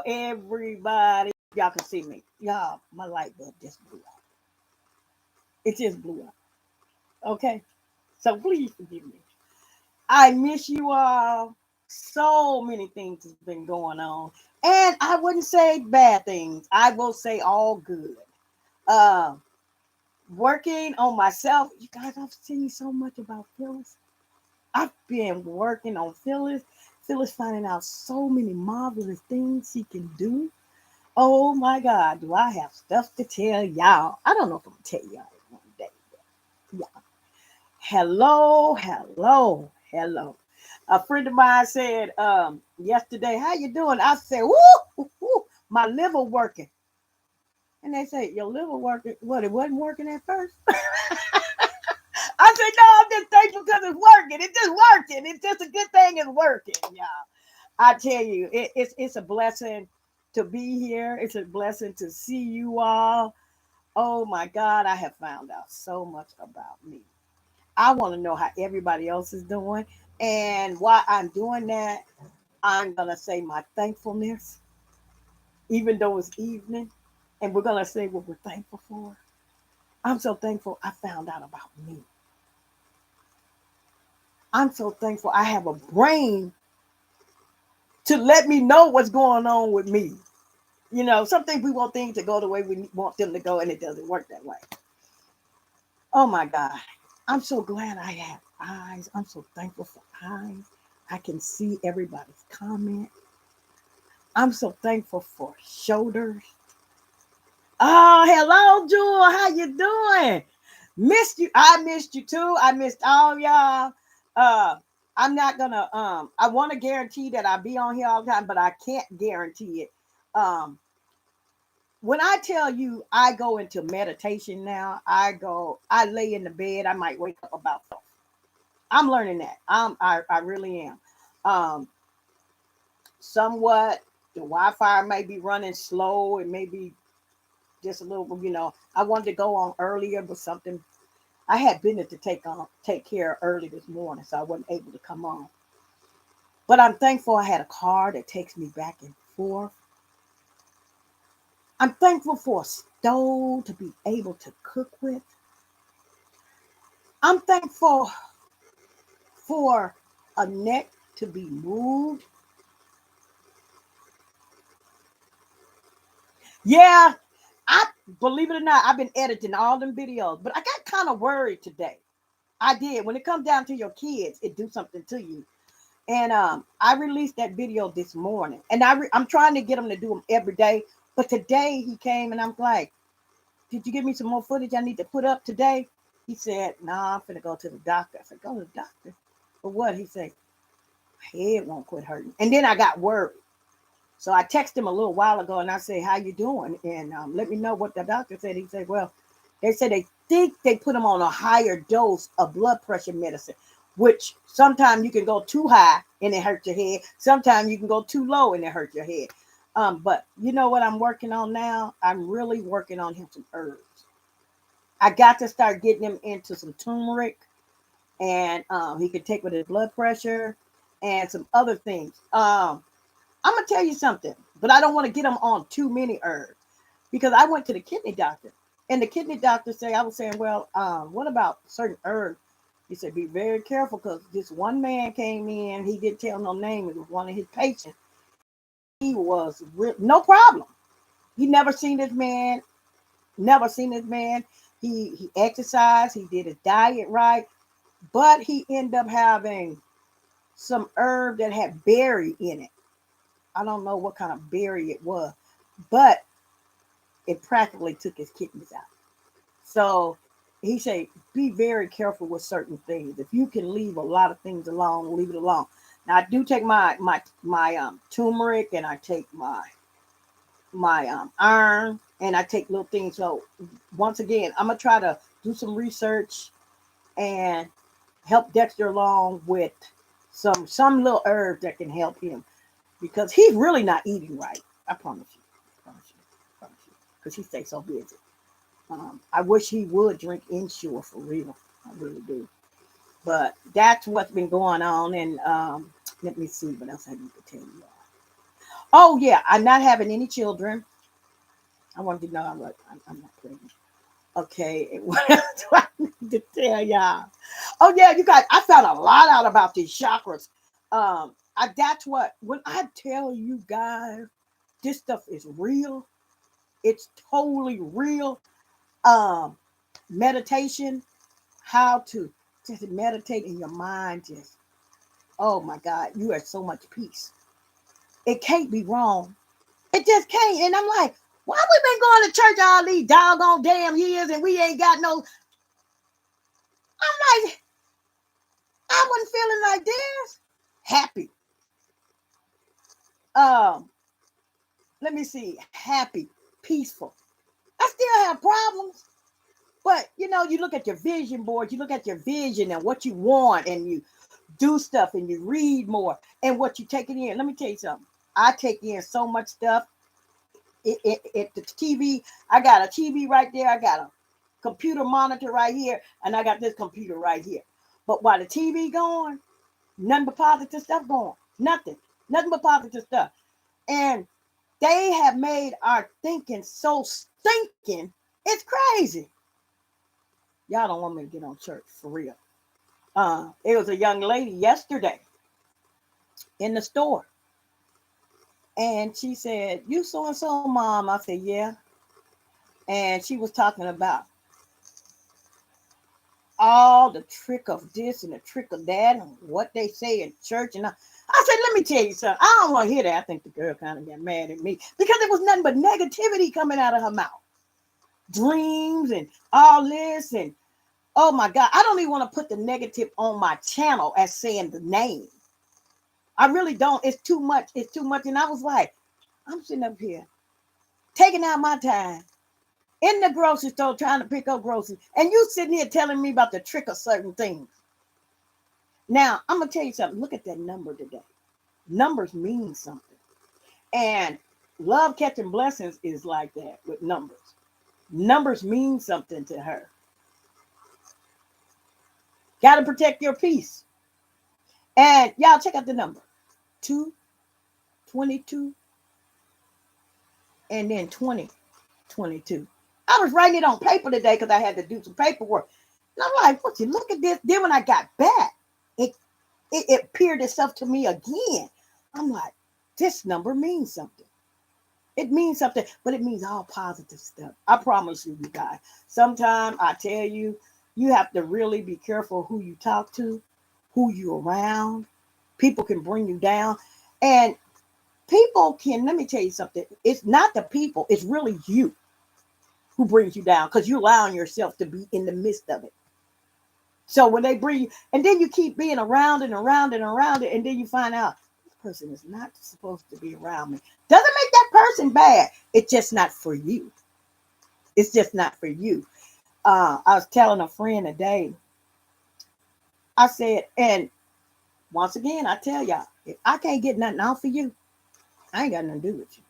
everybody. Y'all can see me. Y'all, my light bulb just blew up. It just blew up. Okay? So please forgive me. I miss you all. So many things has been going on. And I wouldn't say bad things. I will say all good. Uh, Working on myself. You guys, I've seen so much about Phyllis. I've been working on Phyllis. Phyllis finding out so many marvelous things she can do. Oh my God, do I have stuff to tell y'all? I don't know if I'm gonna tell y'all one day. Yeah. Hello, hello, hello. A friend of mine said yesterday, "How you doing?" I said, "Woo, woo, woo, my liver working." And they say, "Your liver working?" What? It wasn't working at first. I said, "No, I'm just thankful because it's working. It's just working. It's just a good thing. It's working, y'all." I tell you, it's a blessing to be here. It's a blessing to see you all. Oh my God, I have found out so much about me. I want to know how everybody else is doing. And while I'm doing that, I'm going to say my thankfulness, even though it's evening. And we're going to say what we're thankful for. I'm so thankful I found out about me. I'm so thankful I have a brain to let me know what's going on with me. You know, sometimes we want things to go the way we want them to go, and it doesn't work that way. Oh my God. I'm so glad I have eyes. I'm so thankful for eyes. I can see everybody's comment. I'm so thankful for shoulders. Oh, hello, Jewel. How you doing? Missed you. I missed you too. I missed all y'all. Uh, I'm not gonna I want to guarantee that I'll be on here all the time, but I can't guarantee it. When I tell you I go into meditation now, I lay in the bed, I might wake up about 12. I'm learning that. I really am. Um, Somewhat the Wi-Fi may be running slow. It may be just a little, I wanted to go on earlier, but something I had business to take care of early this morning, so I wasn't able to come on. But I'm thankful I had a car that takes me back and forth. I'm thankful for a stove to be able to cook with. I'm thankful for a neck to be moved. Yeah, I believe it or not, I've been editing all them videos, but I got kind of worried today. I did. When it comes down to your kids, it do something to you. And I released that video this morning, and I'm trying to get him to do them every day. But today he came, and I'm like, "Did you give me some more footage I need to put up today?" He said, "Nah, I'm finna go to the doctor." I said, "Go to the doctor for what?" He said, "My head won't quit hurting." And then I got worried, so I texted him a little while ago, and I said, "How you doing?" And let me know what the doctor said. He said, "Well, they said they think they put him on a higher dose of blood pressure medicine, which sometimes you can go too high and it hurts your head. Sometimes you can go too low and it hurts your head." But you know what I'm working on now? I'm really working on him some herbs. I got to start getting him into some turmeric, and he could take with his blood pressure and some other things. I'm gonna tell you something, but I don't want to get him on too many herbs because I went to the kidney doctor, and the kidney doctor said, I was saying, "Well, what about certain herbs?" He said, "Be very careful because this one man came in. He didn't tell no name. It was one of his patients. He was no problem. He never seen this man. Never seen this man. He exercised. He did his diet right, but he ended up having some herb that had berry in it. I don't know what kind of berry it was, but it practically took his kidneys out. So he said, be very careful with certain things. If you can leave a lot of things alone, leave it alone. Now I do take my turmeric, and I take my iron, and I take little things. So once again, I'm gonna try to do some research and help Dexter along with some little herbs that can help him because he's really not eating right. I promise you. Promise you. Because he stays so busy. I wish he would drink Ensure for real. I really do. But that's what's been going on. And let me see what else I need to tell you. Oh yeah, I'm not having any children. I wanted to know I'm not pregnant. Okay, what else do I need to tell y'all? Oh yeah, you guys, I found a lot out about these chakras. That's what when I tell you guys, this stuff is real. It's totally real. Um, Meditation, how to just meditate in your mind. Just oh my God, you have so much peace. It can't be wrong. It just can't. And I'm like, why we been going to church all these doggone damn years and we ain't got no. I'm like, I wasn't feeling like this. Happy. Um, Let me see. Happy, peaceful. I still have problems, but you look at your vision board, you look at your vision and what you want, and you do stuff and you read more and what you take it in. Let me tell you something. I take in so much stuff. The TV, I got a TV right there. I got a computer monitor right here, and I got this computer right here. But while the TV going, nothing but positive stuff going. Nothing but positive stuff. And they have made our thinking so stinking. It's crazy. Y'all don't want me to get on church for real. It was a young lady yesterday in the store. And she said, "You so and so, mom." I said, "Yeah." And she was talking about all the trick of this and the trick of that and what they say in church. And I said, "Let me tell you something. I don't want to hear that." I think the girl kind of got mad at me because there was nothing but negativity coming out of her mouth. Dreams and all this. And oh my God, I don't even want to put the negative on my channel as saying the name. I really don't. It's too much. It's too much. And I was like, I'm sitting up here taking out my time in the grocery store trying to pick up groceries. And you sitting here telling me about the trick of certain things. Now, I'm going to tell you something. Look at that number today. Numbers mean something. And love catching blessings is like that with numbers. Numbers mean something to her. Got to protect your peace. And y'all check out the number. 2, 22, and then 20, 22. I was writing it on paper today because I had to do some paperwork. And I'm like, what you look at this? Then when I got back, it appeared itself to me again. I'm like, this number means something. It means something, but it means all positive stuff. I promise you guys. Sometimes I tell you, you have to really be careful who you talk to, who you're around. People can bring you down. And people can, let me tell you something. It's not the people, it's really you who brings you down because you're allowing yourself to be in the midst of it. So when they bring you, and then you keep being around and around and around it, and then you find out this person is not supposed to be around me. Doesn't make that person bad. It's just not for you. It's just not for you. I was telling a friend today, I said, and once again, I tell y'all, if I can't get nothing out for you, I ain't got nothing to do with you.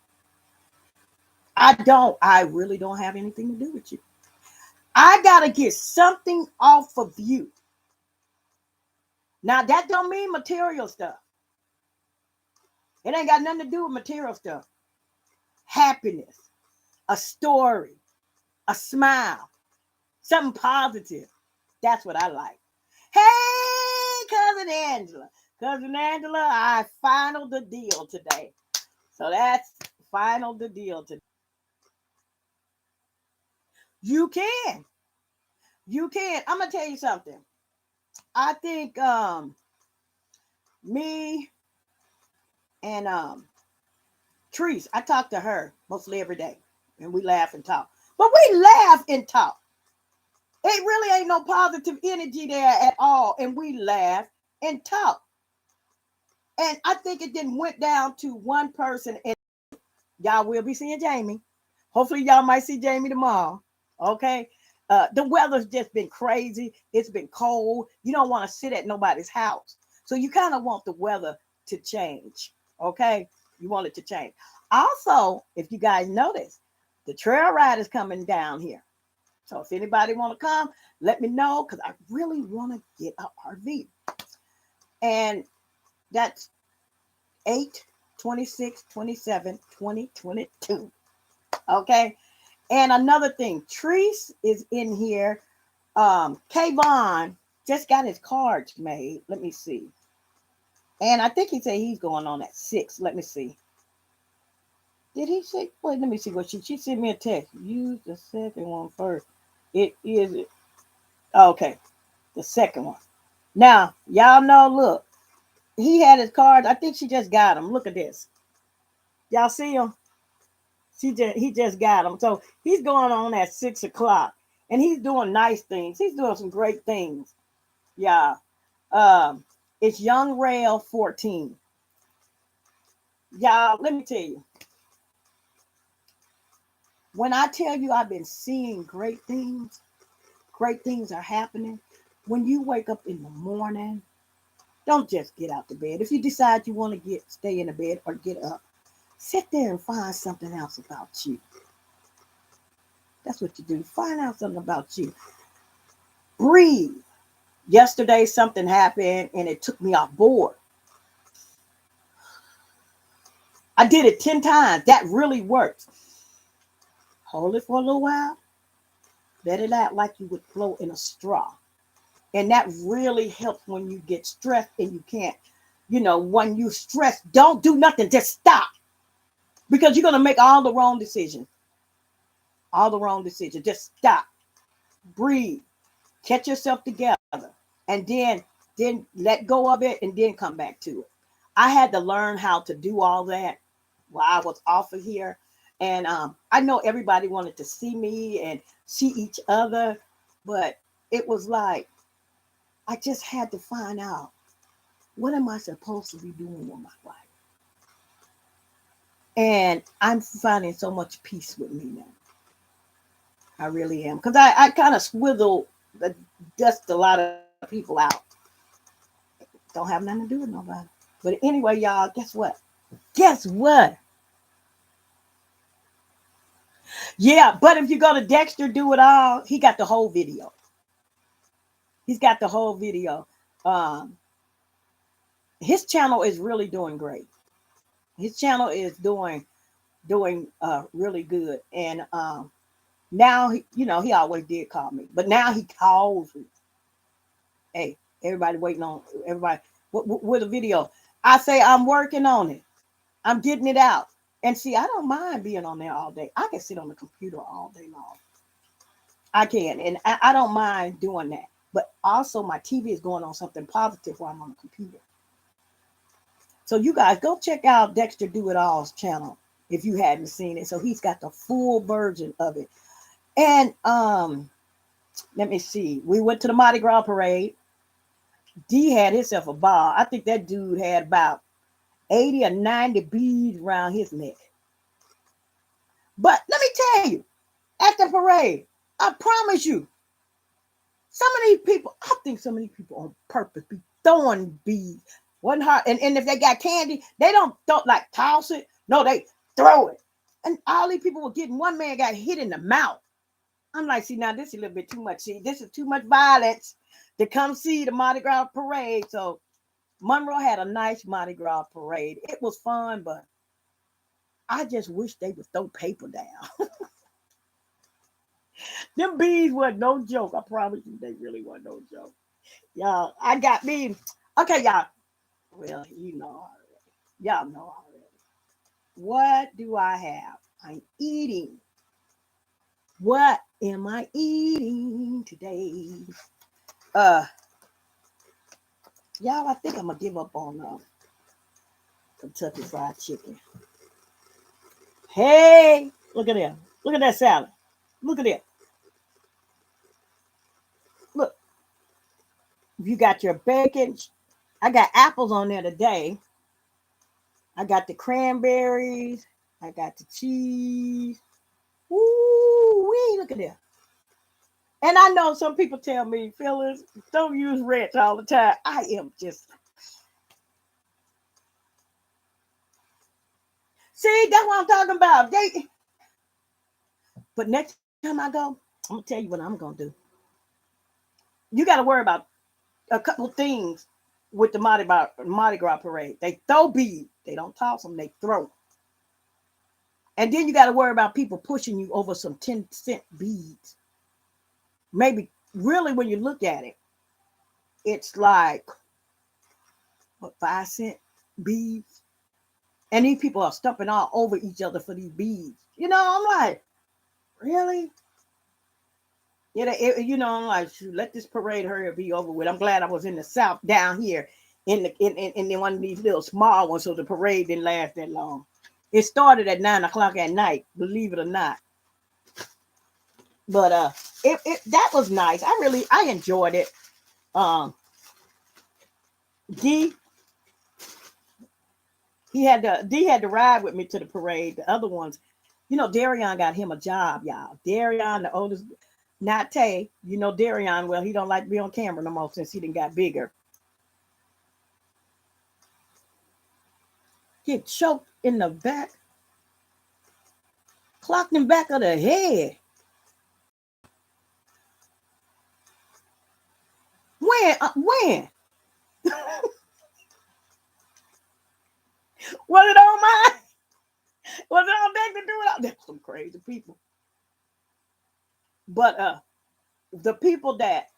I really don't have anything to do with you. I got to get something off of you. Now, that don't mean material stuff. It ain't got nothing to do with material stuff. Happiness, a story, a smile, something positive. That's what I like. Hey, Cousin Angela. Cousin Angela, I finaled the deal today. So that's final the deal today. You can. You can. I'm going to tell you something. I think me and Treese, I talk to her mostly every day. And we laugh and talk. But we laugh and talk. It really ain't no positive energy there at all. And we laugh and talk. And I think it then went down to one person. And y'all will be seeing Jamie. Hopefully y'all might see Jamie tomorrow. Okay. The weather's just been crazy. It's been cold. You don't want to sit at nobody's house. So you kind of want the weather to change. Okay. You want it to change. Also, if you guys notice, the trail ride is coming down here. So if anybody want to come, let me know because I really want to get an RV. And that's 8 26, 27, 2022. Okay. And another thing, Treese is in here. Kayvon just got his cards made. Let me see. And I think he said he's going on at 6. Let me see. Did he say? Wait, let me see what she sent me a text. Use the second one first. It is okay. The second one. Now, y'all know, look, he had his cards. I think she just got them. Look at this. Y'all see him? He just got them. So he's going on at 6 o'clock. And he's doing nice things. He's doing some great things. Yeah. It's Young Rail 14. Y'all, let me tell you. When I tell you I've been seeing great things are happening. When you wake up in the morning, don't just get out the bed. If you decide you want to stay in the bed or get up, sit there and find something else about you. That's what you do. Find out something about you. Breathe. Yesterday, something happened and it took me off board. I did it 10 times. That really works. Hold it for a little while. Let it out like you would blow in a straw. And that really helps when you get stressed and you can't, when you're stressed, don't do nothing. Just stop. Because you're going to make all the wrong decisions. All the wrong decisions. Just stop. Breathe. Catch yourself together. And then let go of it and then come back to it. I had to learn how to do all that while I was off of here. And I know everybody wanted to see me and see each other. But it was like, I just had to find out, what am I supposed to be doing with my life? And I'm finding so much peace with me now. I really am. Because I kind of dust a lot of people out. Don't have nothing to do with nobody. But anyway, y'all, guess what? Yeah, but if you go to Dexter Do It All, he got the whole video. He's got the whole video. His channel is really doing great. His channel is doing really good. And now, he always did call me. But now he calls me. Hey, everybody waiting on everybody with a video. I say I'm working on it. I'm getting it out. And see, I don't mind being on there all day. I can sit on the computer all day long. I can. And I don't mind doing that. But also my TV is going on something positive while I'm on the computer. So you guys go check out Dexter Do It All's channel if you hadn't seen it. So he's got the full version of it. And let me see. We went to the Mardi Gras parade. D had himself a ball. I think that dude had about 80 or 90 beads around his neck. But let me tell you, at the parade, I promise you, I think some of these people on purpose be throwing beads. Wasn't hard. And if they got candy, they don't like toss it. No, they throw it. And all these people were getting, one man got hit in the mouth. I'm like, see, now this is a little bit too much. See, this is too much violence to come see the Mardi Gras parade. So Monroe had a nice Mardi Gras parade. It was fun, but I just wish they would throw paper down. Them bees were no joke. I promise you, they really were no joke. Y'all, I got me. Okay, y'all. Well, you know already. Y'all know already. What do I have? I'm eating. What am I eating today? Y'all, I think I'm gonna give up on Kentucky Fried Chicken. Hey, look at that. Look at that salad. Look at it. Look. You got your bacon. I got apples on there today. I got the cranberries. I got the cheese. Woo-wee, look at that. And I know some people tell me, Phyllis, don't use ranch all the time. I am just. See, that's what I'm talking about. But next time I go, I'm going to tell you what I'm going to do. You got to worry about a couple things with the Mardi Gras parade. They throw beads. They don't toss them, they throw. And then you got to worry about people pushing you over some 10-cent beads. Maybe really when you look at it, it's like, what, 5-cent beads? And these people are stumping all over each other for these beads. You know, I'm like, really? Yeah, you know, I'm like, shoot, let this parade hurry up, be over with. I'm glad I was in the South down here in one of these little small ones, so the parade didn't last that long. It started at 9 o'clock at night, believe it or not. But that was nice. I enjoyed it. D had to ride with me to the parade. The other ones, you know, Darion got him a job, y'all. Darion, the oldest, not Tay. You know, Darion, well, he don't like to be on camera no more since he done got bigger. Get choked in the back, clocked in back of the head. When? Was it on mine? Was it on deck to do it? That's some crazy people. But the people that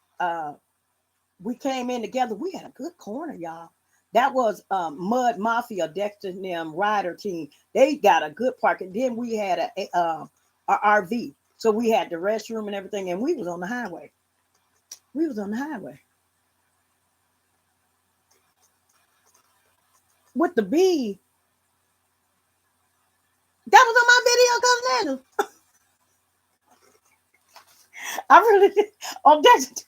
we came in together, we had a good corner, y'all. That was Mud Mafia, Dexter and them rider team. They got a good park. And then we had a RV. So we had the restroom and everything. And we was on the highway. With the bee. That was on my video, Cousin Andrew. I really did. Oh, that's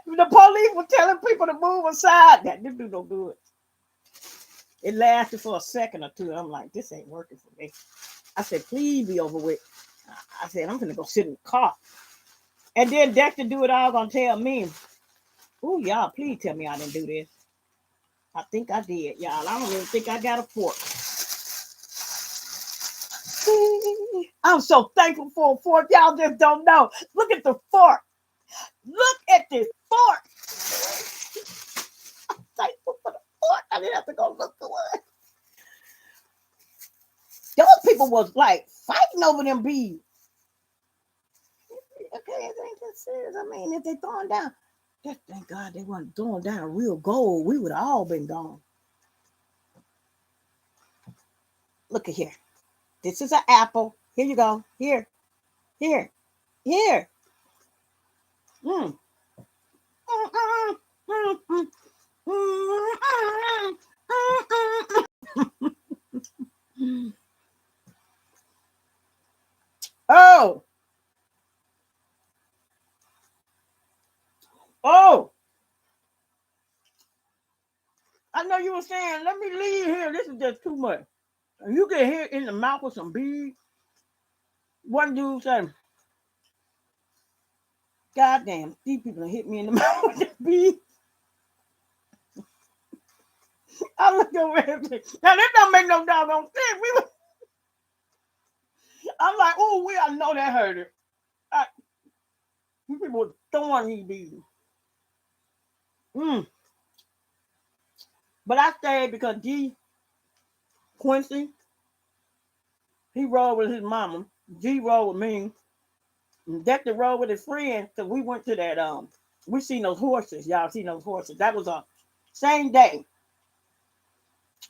the police were telling people to move aside. That didn't do no good. It lasted for a second or two. I'm like, this ain't working for me. I said, please be over with. I said, I'm gonna go sit in the car. And then Dexter do it all gonna tell me, oh, y'all, please tell me I didn't do this. I think I did, y'all. I don't even think I got a fork. I'm so thankful for a fork. Y'all just don't know. Look at the fork. Look at this fork. I'm thankful for the fork. I didn't have to go look for one. Those people was like fighting over them beads. Okay, it ain't that serious. I mean, if they throwing down, just thank God they weren't throwing down real gold. We would have all been gone. Look at here. This is an apple. Here you go. Here. Oh. I know you were saying, let me leave here. This is just too much. You get hit in the mouth with some beads. One dude said, God damn, these people hit me in the mouth with the beads. I look over here. Now, that don't make no doggone sense. I'm like, oh, I know that hurt it. These people were throwing these beads. But I stayed because Quincy, he rode with his mama. G rode with me. Dexter rode with his friend. So we went to that, we seen those horses. Y'all seen those horses. That was a same day.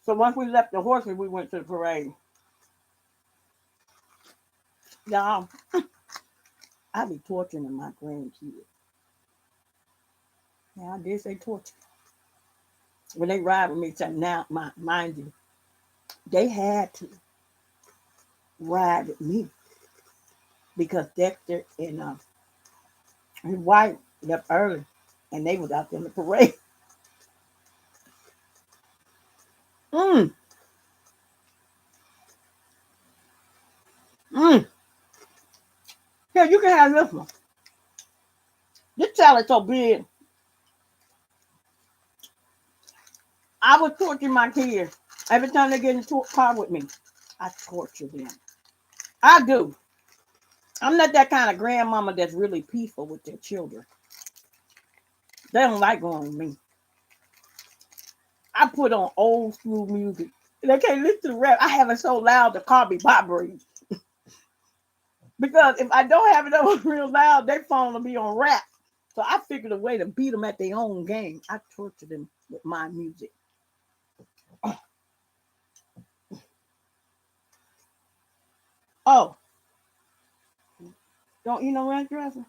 So once we left the horses, we went to the parade. Y'all, I be torturing my grandkids. Yeah, I did say torture. When they ride with me, now, mind you, they had to ride with me because Dexter and his wife left early and they was out there in the parade. Here, you can have this one. This salad's so big. I would torture my kids. Every time they get into a car with me, I torture them. I do. I'm not that kind of grandmama that's really peaceful with their children. They don't like going with me. I put on old school music. They can't listen to the rap. I have it so loud the car be vibrating. Because if I don't have it on real loud, they phone will be on rap. So I figured a way to beat them at their own game. I torture them with my music. Oh, don't eat no ranch dressing?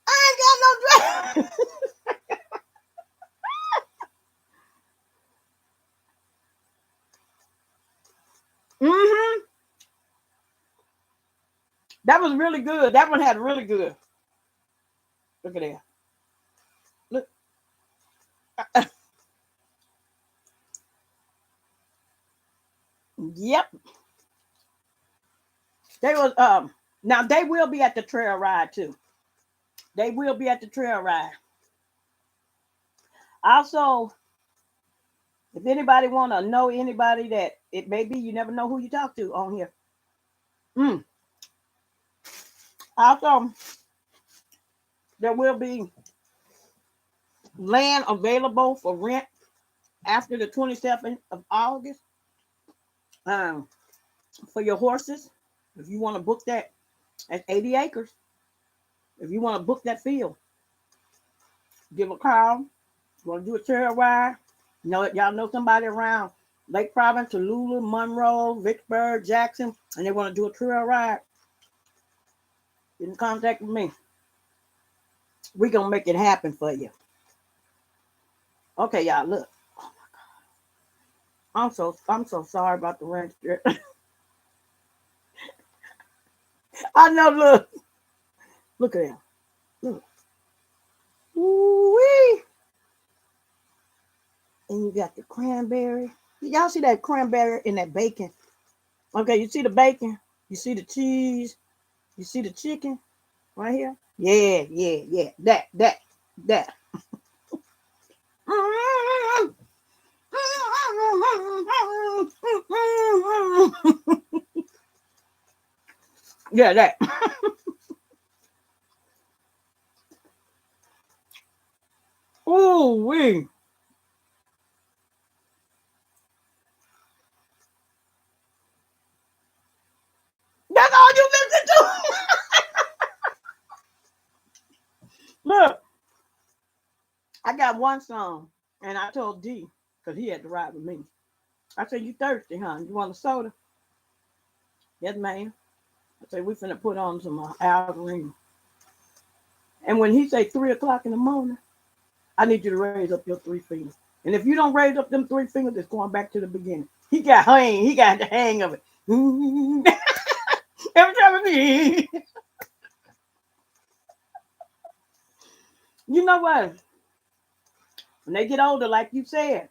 I ain't got no dressing. Mm-hmm. That was really good. That one had really good. Look at that. Look. Yep. They was now they will be at the trail ride too. They will be at the trail ride. Also, if anybody want to know anybody that it may be, you never know who you talk to on here. Mm. Also, there will be land available for rent after the 27th of August um, for your horses. If you want to book that, at 80 acres. If you want to book that field, give a call. You want to do a trail ride? You know, y'all know somebody around Lake Providence, Tallulah, Monroe, Vicksburg, Jackson, and they want to do a trail ride? Get in contact with me. We're gonna make it happen for you. Okay, y'all, look. I'm so sorry about the ranch strip. I know, look at him. Look. Ooh-wee. And you got the cranberry. Y'all see that cranberry and that bacon? Okay, you see the bacon, you see the cheese, you see the chicken right here? Yeah. That. Yeah, that. Ooh, wee. That's all you listen to. Look, I got one song, and I told D, because he had to ride with me. I said, "You thirsty, huh? You want a soda?" Yes, man. I said, "We finna put on some Alvarine." And when he say 3 o'clock in the morning, I need you to raise up your 3 fingers. And if you don't raise up them 3 fingers, it's going back to the beginning. He got the hang of it. Every time it be, you know what? When they get older, like you said,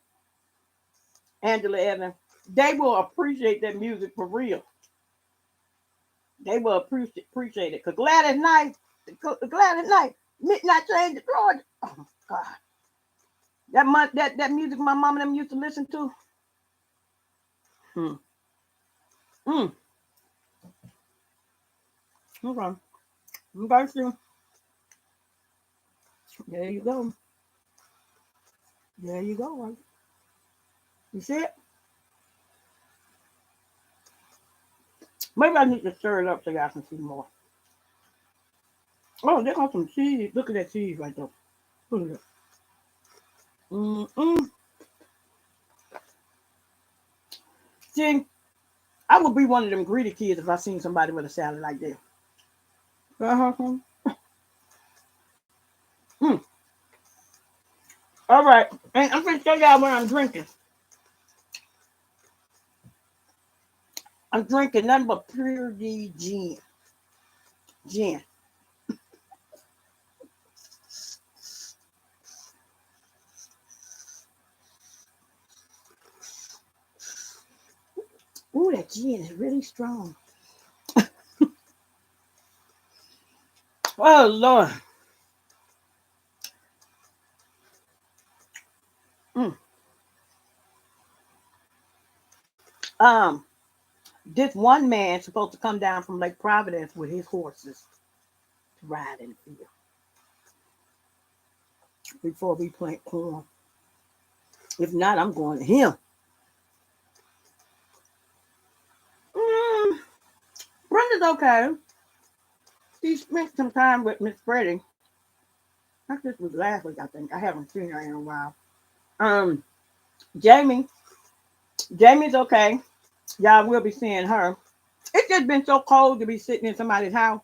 Angela Evans, they will appreciate that music for real. They will appreciate it. Cause Gladys Knight, Midnight Train to Georgia. Oh God, that music my mom and them used to listen to. Hmm. Mm. Okay. Okay. There you go. There you go. Right? You see it? Maybe I need to stir it up so y'all can see more. Oh, they got some cheese. Look at that cheese right there. Look at that. Mm-mm. See, I would be one of them greedy kids if I seen somebody with a salad like that. Uh-huh. Mm. All right. And I'm going to show y'all what I'm drinking. I'm drinking nothing but pure D gin. Gin. Ooh, that gin is really strong. Oh, Lord. Mm. Um, this one man supposed to come down from Lake Providence with his horses to ride in the field. before we plant corn. If not, I'm going to him. Mm, Brenda's okay. She spent some time with Miss Freddie. I think this was last week, I think. I haven't seen her in a while. Um, Jamie. Jamie's okay. Y'all will be seeing her. It's just been so cold to be sitting in somebody's house.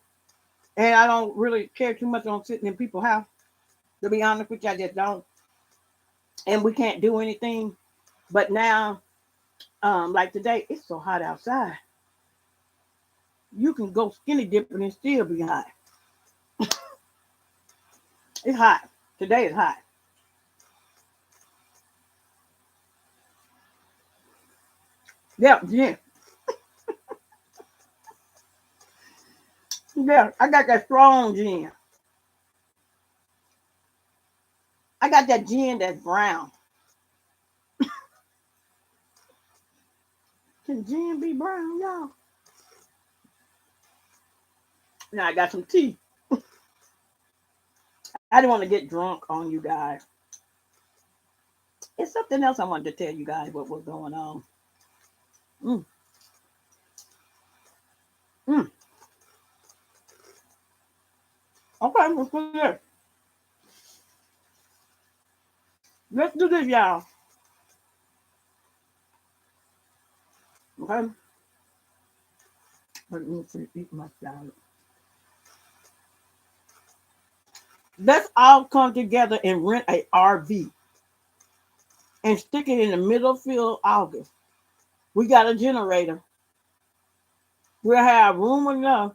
And I don't really care too much on sitting in people's house. To be honest with you, I just don't. And we can't do anything. But now, like today, it's so hot outside. You can go skinny dipping and still be hot. It's hot. Today is hot. Yeah, yeah. Yeah, I got that strong gin. I got that gin that's brown. Can gin be brown, y'all? Now I got some tea. I didn't want to get drunk on you guys. It's something else I wanted to tell you guys what was going on. Mm, mm. Okay, let's do this. Let's do this, y'all. Okay? Let me eat my salad. Let's all come together and rent a RV and stick it in the middle field of August. We got a generator. We'll have room enough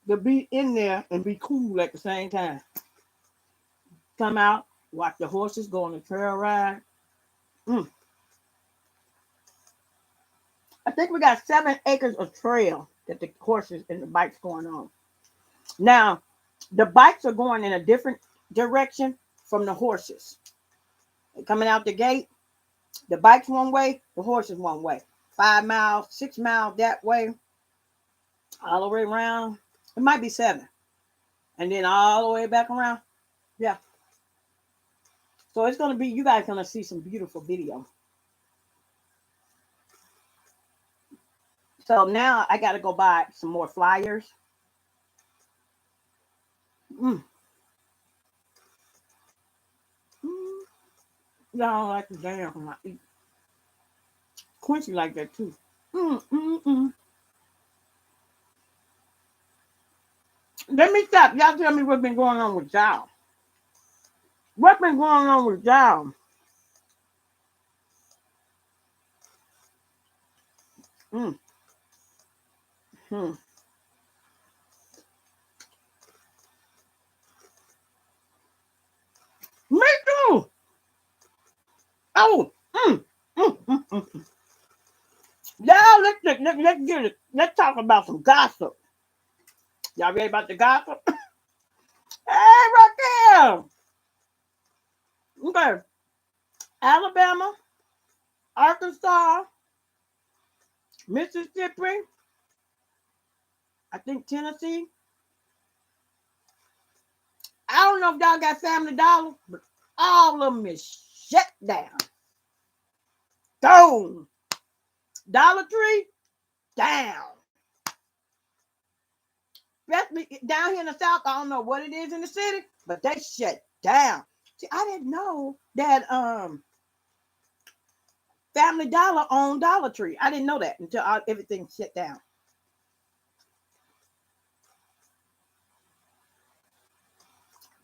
to be in there and be cool at the same time. Come out, watch the horses go on the trail ride. Mm. I think we got 7 acres of trail that the horses and the bikes going on. Now, the bikes are going in a different direction from the horses. They're coming out the gate, the bikes one way, the horses one way. 5 miles, 6 miles that way, all the way around. It might be 7. And then all the way back around. Yeah. So it's gonna be, you guys gonna see some beautiful video. So now I gotta go buy some more flyers. Mm. Mm. Y'all don't like the jam when I eat. Quincy like that too. Mm, mm, mm. Let me stop. Y'all tell me what's been going on with y'all. What's been going on with y'all? Mm, mm. Me too. Oh, y'all, let's get it. Let's talk about some gossip. Y'all ready about the gossip? Hey, Raquel. Okay. Alabama, Arkansas, Mississippi, I think Tennessee. I don't know if y'all got Family Dollar, but all of them is shut down. Gone. Dollar Tree, down. Especially down here in the South, I don't know what it is in the city, but they shut down. See, I didn't know that Family Dollar owned Dollar Tree. I didn't know that until everything shut down.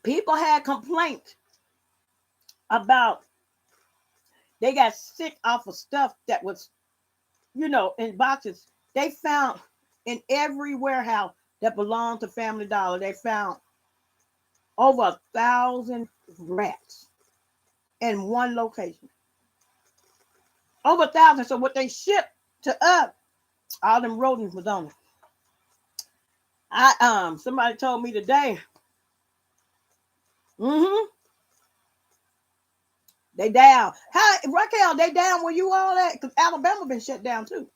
People had complaints about they got sick off of stuff that was, in boxes. They found in every warehouse that belonged to Family Dollar, they found over 1,000 rats in one location. Over 1,000. So what they shipped to us, all them rodents was on it. Somebody told me today. Mm-hmm. They down. How Raquel? They down where you all at? Because Alabama been shut down too.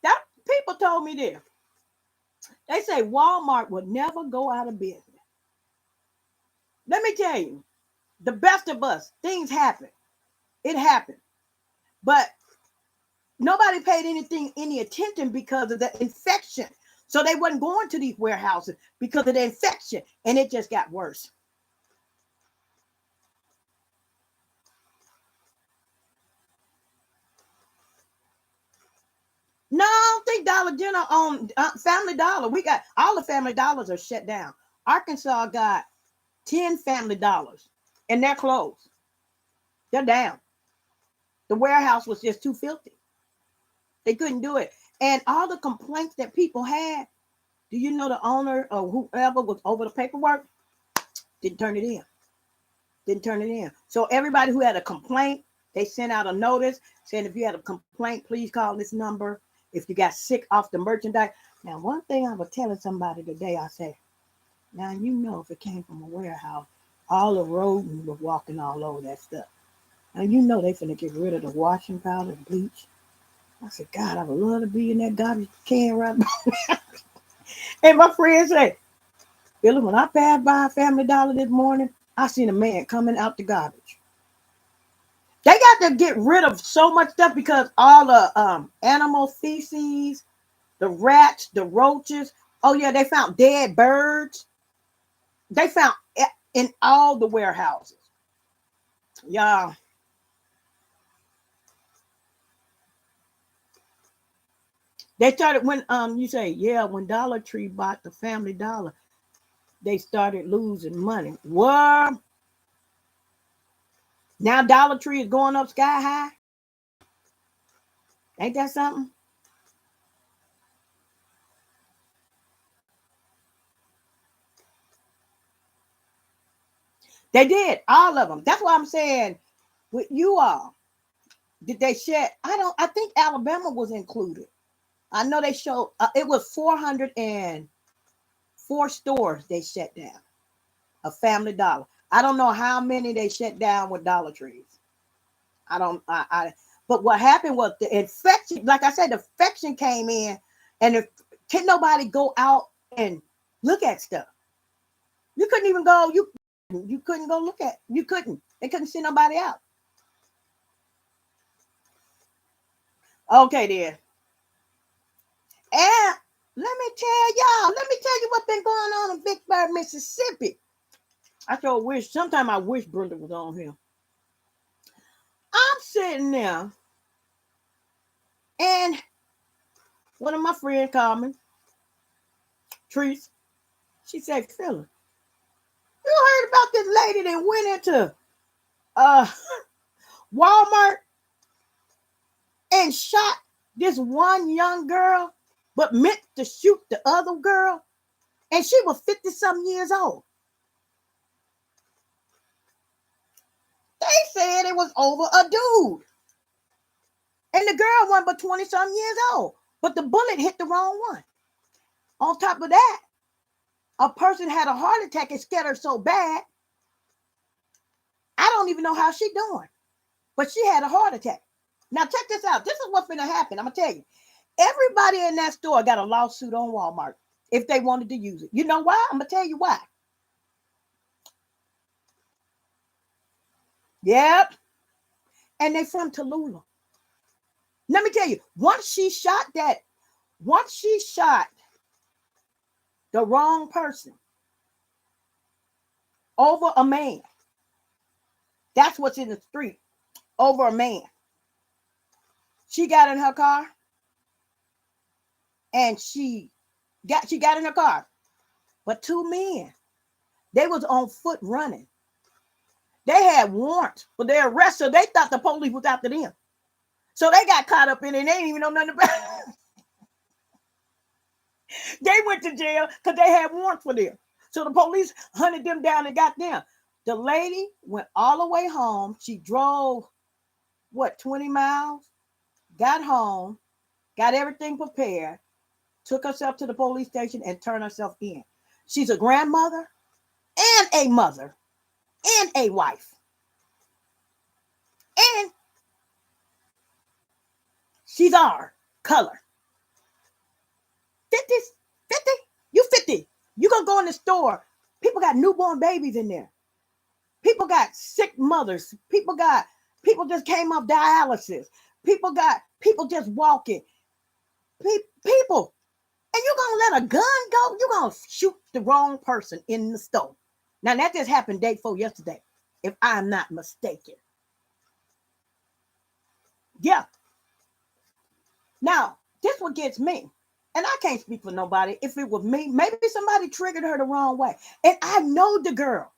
That people told me this. They say Walmart would never go out of business. Let me tell you, the best of us, things happen. It happened. But nobody paid any attention because of the infection. So they wasn't going to these warehouses because of the infection. And it just got worse. No, I don't think Dollar General on Family Dollar. We got all the Family Dollars are shut down. Arkansas got 10 Family Dollars and they're closed. They're down. The warehouse was just too filthy. They couldn't do it. And all the complaints that people had, do you know the owner or whoever was over the paperwork didn't turn it in. Didn't turn it in. So everybody who had a complaint, they sent out a notice saying if you had a complaint, please call this number. If you got sick off the merchandise. Now, one thing I was telling somebody today, I said, now you know if it came from a warehouse, all the rodents were walking all over that stuff. Now you know they finna get rid of the washing powder and bleach. I said, God, I would love to be in that garbage can right now. And my friend said, Billy, when I passed by Family Dollar this morning, I seen a man coming out the garbage. They got to get rid of so much stuff because all the animal feces, the rats, the roaches. Oh, yeah, they found dead birds. They found in all the warehouses. Yeah. They started when you say, yeah, when Dollar Tree bought the Family Dollar, they started losing money. What? Now Dollar Tree is going up sky high. Ain't that something? They did, all of them. That's why I'm saying with you all, did they shut? I think Alabama was included. I know they showed it was 404 stores they shut down. A Family Dollar. I don't know how many they shut down with Dollar Trees. I don't but what happened was the infection, like I said, the infection came in and if can nobody go out and look at stuff. You couldn't even go, you couldn't go look at, you couldn't. They couldn't see nobody out. Okay, then. And let me tell you what's been going on in Vicksburg, Mississippi. Sometimes I wish Brenda was on here. I'm sitting there, and one of my friends called me, Treese. She said, Phyllis, you heard about this lady that went into uh Walmart and shot this one young girl, but meant to shoot the other girl, and she was 50-something years old. They said it was over a dude. And the girl wasn't but 20-something years old. But the bullet hit the wrong one. On top of that, a person had a heart attack and scared her so bad. I don't even know how she doing. But she had a heart attack. Now check this out. This is what's going to happen. I'm going to tell you. Everybody in that store got a lawsuit on Walmart if they wanted to use it. You know why? I'm going to tell you why. Yep. And they from Tallulah. Let me tell you, once she shot the wrong person over a man, that's what's in the street, over a man. She got in her car and she got in her car. But two men, they was on foot running. They had warrants for their arrest, so they thought the police was after them. So they got caught up in it and they didn't even know nothing about it. They went to jail because they had warrants for them. So the police hunted them down and got them. The lady went all the way home. She drove, 20 miles? Got home, got everything prepared, took herself to the police station and turned herself in. She's a grandmother and a mother and a wife. And she's our color. 50, 50, you 50. You gonna go in the store. People got newborn babies in there. People got sick mothers. People just came off dialysis. People just walking. People. And you're going to let a gun go? You're going to shoot the wrong person in the store. Now, that just happened day 4 yesterday, if I'm not mistaken. Yeah. Now, this what gets me. And I can't speak for nobody. If it was me, maybe somebody triggered her the wrong way. And I know the girl.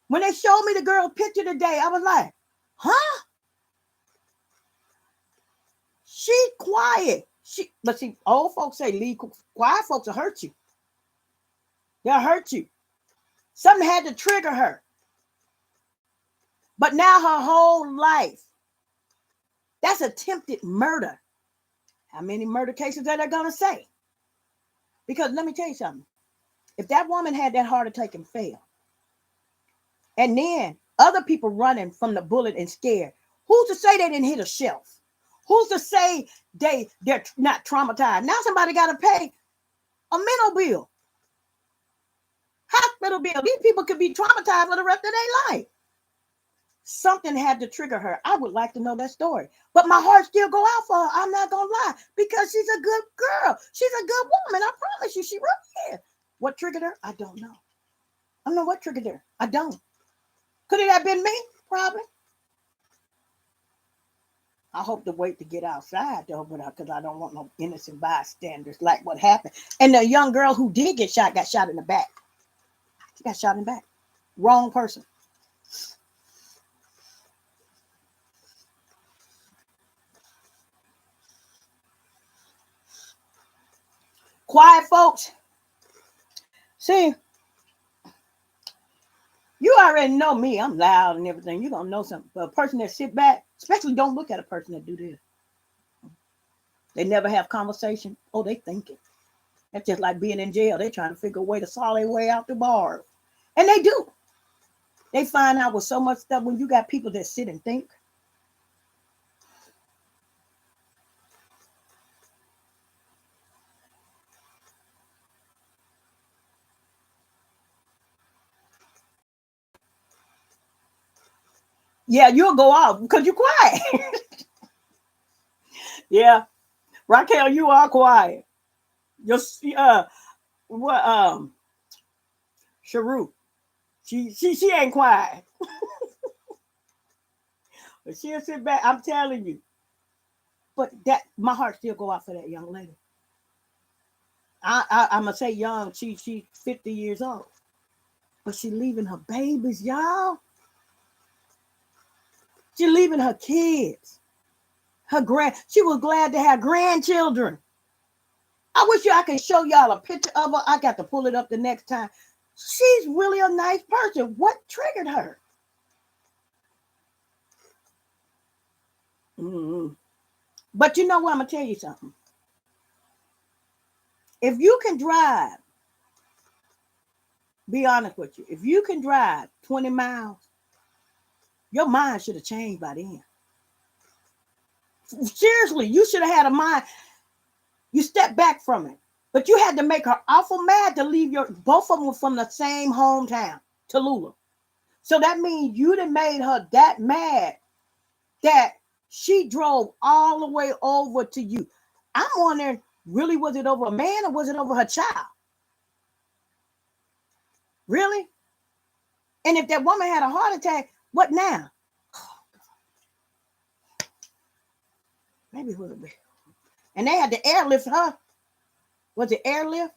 When they showed me the girl picture today, I was like, huh? She quiet. But see, old folks say leave quiet folks will hurt you. They'll hurt you. Something had to trigger her. But now her whole life, that's attempted murder. How many murder cases are they going to say? Because let me tell you something. If that woman had that heart attack and failed, and then other people running from the bullet and scared, who's to say they didn't hit a shelf? Who's to say they're not traumatized? Now somebody got to pay a mental bill, hospital bill. These people could be traumatized for the rest of their life. Something had to trigger her. I would like to know that story. But my heart still go out for her. I'm not going to lie. Because she's a good girl. She's a good woman. I promise you. She really is. What triggered her? I don't know. I don't know what triggered her. I don't. Could it have been me? Probably. I hope to wait to get outside though, because I don't want no innocent bystanders like what happened. And the young girl who did get shot got shot in the back. She got shot in the back. Wrong person. Quiet folks. See, you already know me. I'm loud and everything. You're going to know something. But a person that sit back, especially don't look at a person that do this. They never have conversation. Oh, they thinking. That's just like being in jail. They're trying to figure a way to saw their way out the bars. And they do. They find out with so much stuff when you got people that sit and think. Yeah, you'll go off because you're quiet. Yeah. Raquel, you are quiet. Just what Sharu. She ain't quiet. But she'll sit back. I'm telling you. But that my heart still go out for that young lady. I'm gonna say young. She's 50 years old. But she leaving her babies, y'all. She leaving her kids. She was glad to have grandchildren. I wish I could show y'all a picture of her. I got to pull it up the next time. She's really a nice person. What triggered her? Mm-hmm. But you know what? I'm going to tell you something. If you can drive, be honest with you, if you can drive 20 miles, your mind should have changed by then. Seriously, you should have had a mind. You stepped back from it. But you had to make her awful mad to leave both of them were from the same hometown, Tallulah. So that means you done made her that mad that she drove all the way over to you. I'm wondering, really, was it over a man or was it over her child? Really? And if that woman had a heart attack, what now? Maybe it would be. And they had to airlift her. Was it airlift?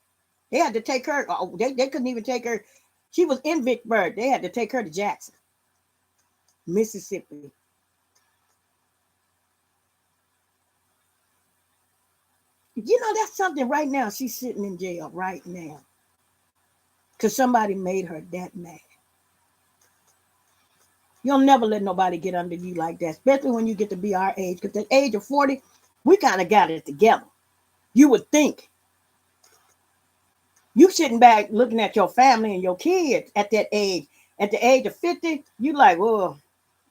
They had to take her. Oh, they couldn't even take her. She was in Vicksburg. They had to take her to Jackson, Mississippi. You know, that's something right now. She's sitting in jail right now because somebody made her that mad. You'll never let nobody get under you like that, especially when you get to be our age. Because at the age of 40, we kind of got it together. You would think. You sitting back looking at your family and your kids at that age. At the age of 50, you like, well,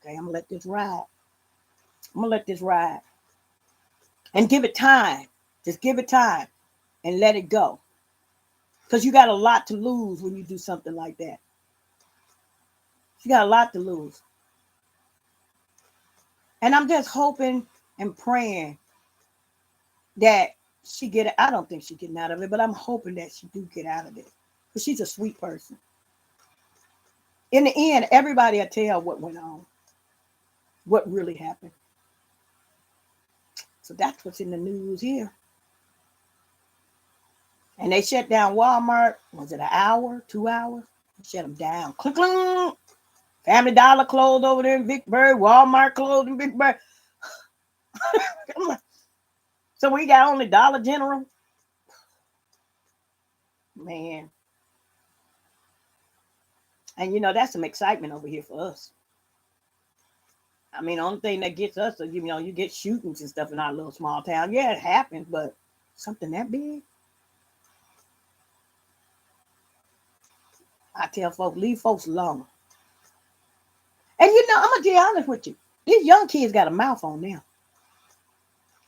okay, I'm going to let this ride. I'm going to let this ride. And give it time. Just give it time and let it go. Because you got a lot to lose when you do something like that. She got a lot to lose. And I'm just hoping and praying that she get it. I don't think she's getting out of it, but I'm hoping that she do get out of it. Because she's a sweet person. In the end, everybody will tell what went on. What really happened. So that's what's in the news here. And they shut down Walmart. Was it an hour, 2 hours? Shut them down. Clink, clink. Family Dollar closed over there in Vicksburg. Walmart closed in Vicksburg. So we got only Dollar General. Man. And you know, that's some excitement over here for us. I mean, the only thing that gets us is, you know, you get shootings and stuff in our little small town. Yeah, it happens, but something that big? I tell folks, leave folks alone. And you know, I'm going to be honest with you. These young kids got a mouth on them.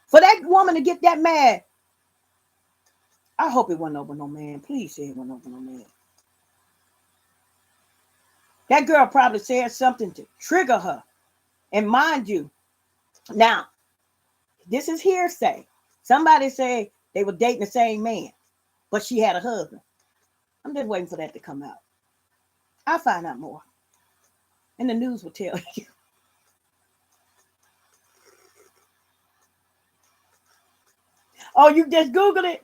For that woman to get that mad, I hope it wasn't over no man. Please say it wasn't over no man. That girl probably said something to trigger her. And mind you, now, this is hearsay. Somebody said they were dating the same man, but she had a husband. I'm just waiting for that to come out. I'll find out more. And the news will tell you. Oh, you just Googled it?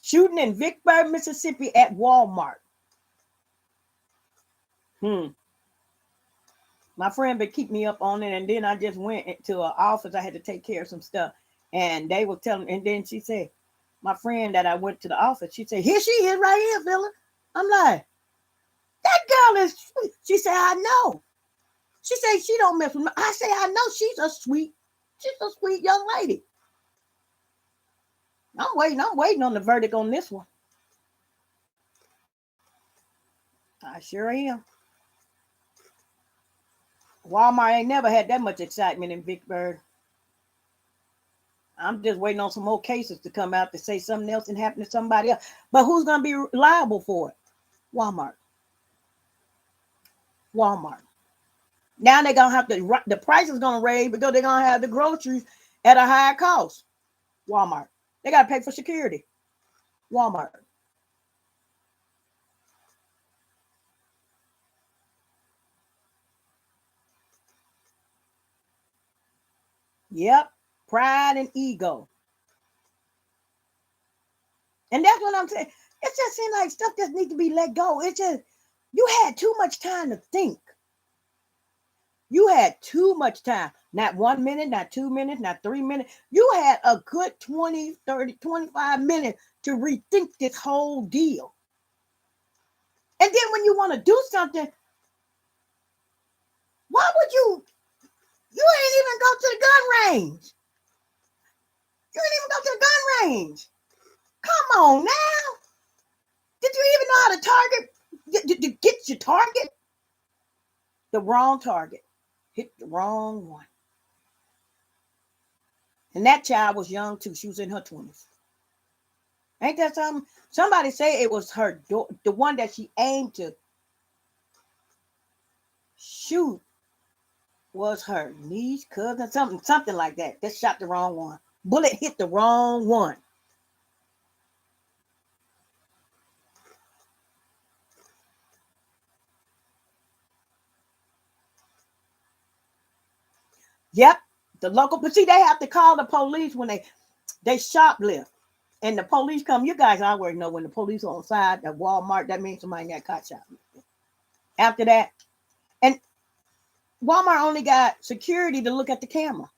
Shooting in Vicksburg, Mississippi at Walmart. My friend would keep me up on it, and then I just went to an office. I had to take care of some stuff, and they were telling. And then she said, my friend that I went to the office, she said, "Here she is, right here, Phyllis." I'm like, that girl is sweet. She said, "I know." She said, "She don't mess with me." I say, "I know she's a sweet young lady." I'm waiting on the verdict on this one. I sure am. Walmart ain't never had that much excitement in Vicksburg. I'm just waiting on some more cases to come out to say something else and happen to somebody else. But who's going to be liable for it? Walmart. Now they're going to have to, the price is going to raise because they're going to have the groceries at a higher cost. Walmart. They got to pay for security. Walmart. Yep. Pride and ego. And that's what I'm saying. It just seems like stuff just needs to be let go. It's just, you had too much time to think. You had too much time. Not 1 minute, not 2 minutes, not 3 minutes. You had a good 20, 30, 25 minutes to rethink this whole deal. And then when you want to do something, why would you ain't even go to the gun range. You ain't even go to the gun range. Come on now. Did you even know how to target? To get your target? The wrong target. Hit the wrong one. And that child was young too. She was in her 20s. Ain't that something? Somebody say it was her, the one that she aimed to shoot was her niece, cousin, something like that. That shot the wrong one. Bullet hit the wrong one. Yep. The local, but see, they have to call the police when they shoplift. And the police come. You guys already know when the police are on side at Walmart, that means somebody got caught shoplifting. After that, and Walmart only got security to look at the camera.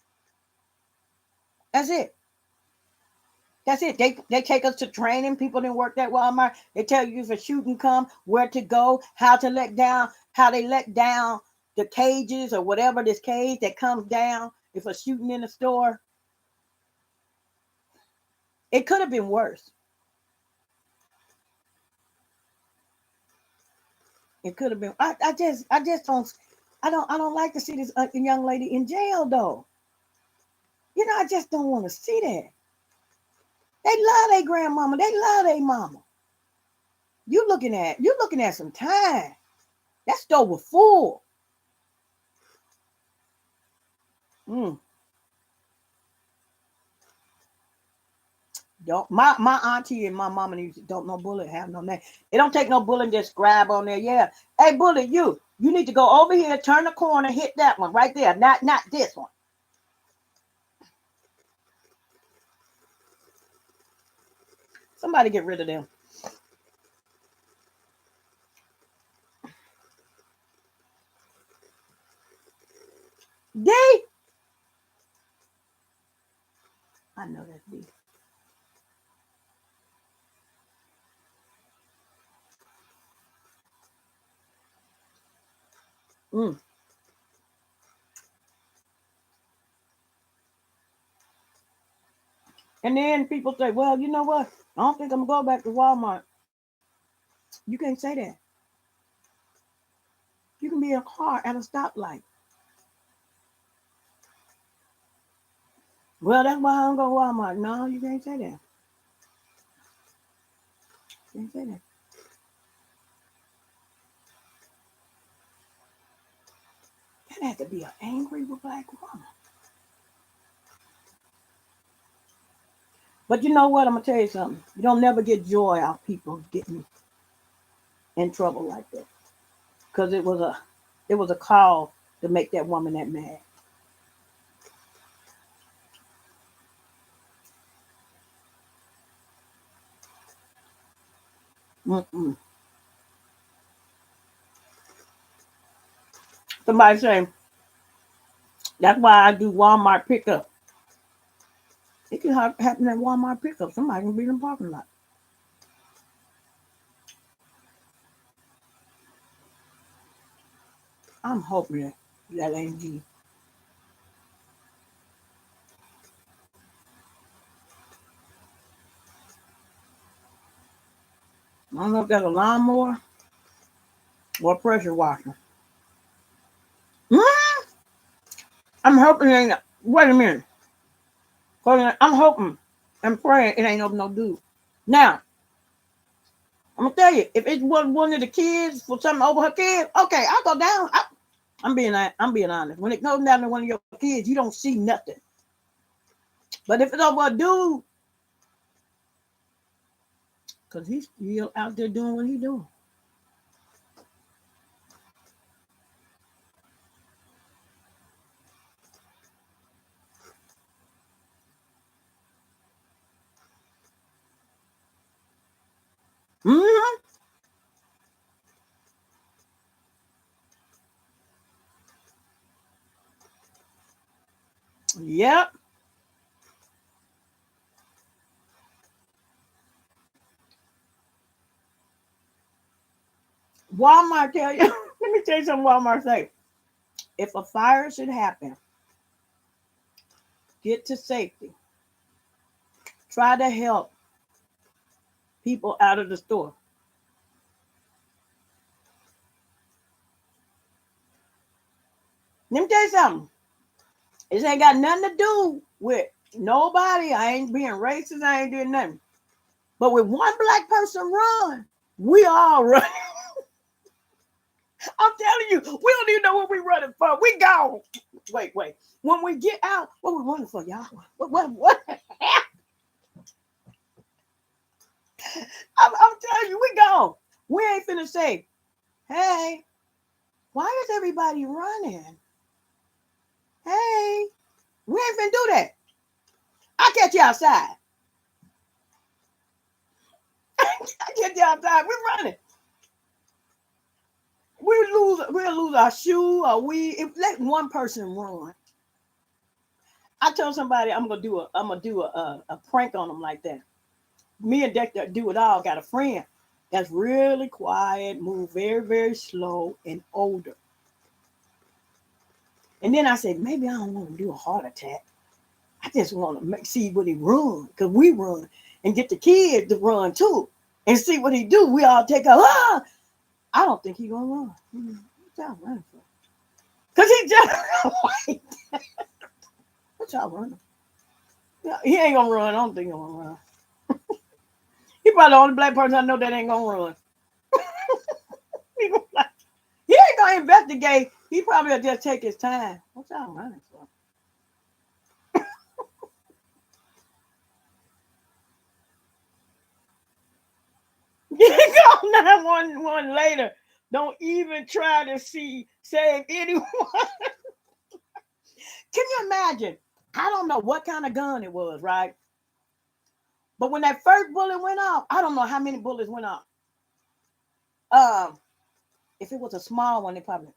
That's it. That's it. They take us to training. People didn't work at Walmart. They tell you if a shooting come, where to go, how they let down the cages or whatever, this cage that comes down if a shooting in a store. It could have been worse. It could have been. I just don't like to see this young lady in jail though. You know, I just don't want to see that. They love their grandmama. They love their mama. You looking at some time. That store was full. Mm. Don't my auntie and my mama used to, don't no bullet have no name. It don't take no bullet and just grab on there. Yeah. Hey bullet, you need to go over here, turn the corner, hit that one right there. Not this one. Somebody get rid of them. D. I know that's D. Mm. And then people say, well, you know what? I don't think I'm gonna go back to Walmart. You can't say that. You can be in a car at a stoplight. Well, that's why I don't go to Walmart. No, you can't say that. You can't say that. That had to be an angry black woman. But you know what? I'm gonna tell you something. You don't never get joy out of people getting in trouble like that. Because it was a call to make that woman that mad. Mm-mm. Somebody saying that's why I do Walmart pickup. It can happen at Walmart pickup. Somebody can be in the parking lot. I'm hoping that ain't G. I don't know if that's a lawnmower or a pressure washer. Mm, I'm hoping it ain't. Wait a minute. I'm hoping and praying it ain't no dude. Now, I'm gonna tell you, if it was one of the kids for something over her kids, okay, I'll go down. I'm being honest. When it goes down to one of your kids, you don't see nothing. But if it's over a dude, because he's still out there doing what he's doing. Mm-hmm. Yep. Walmart tell you, let me tell you something Walmart say. If a fire should happen, get to safety. Try to help people out of the store. Let me tell you something. It ain't got nothing to do with nobody. I ain't being racist. I ain't doing nothing. But with one black person run, we all run. I'm telling you, we don't even know what we're running for. We gone. Wait. When we get out, what we running for, y'all? What? I'm telling you, we gone. We ain't finna say, hey, why is everybody running? Hey, we ain't finna do that. I'll catch you outside. I'll catch you outside. We're running. We'll lose our shoe or if let one person run. I told somebody I'm gonna do a prank on them like that. Me and Dexter do it all. Got a friend that's really quiet, move very, very slow and older. And then I said, maybe I don't want to do a heart attack. I just want to see what he run, because we run and get the kids to run too and see what he do. We all take a, I don't think he gonna run. What y'all running for? Because he just white. What y'all running? He ain't gonna run. I don't think he's gonna run. He probably the only black person I know that ain't gonna run. He gonna like, yeah, I investigate, he probably will just take his time. What y'all running for? Call 911 later. Don't even try to save anyone. Can you imagine? I don't know what kind of gun it was, right? But when that first bullet went off, I don't know how many bullets went off. If it was a small one, it probably,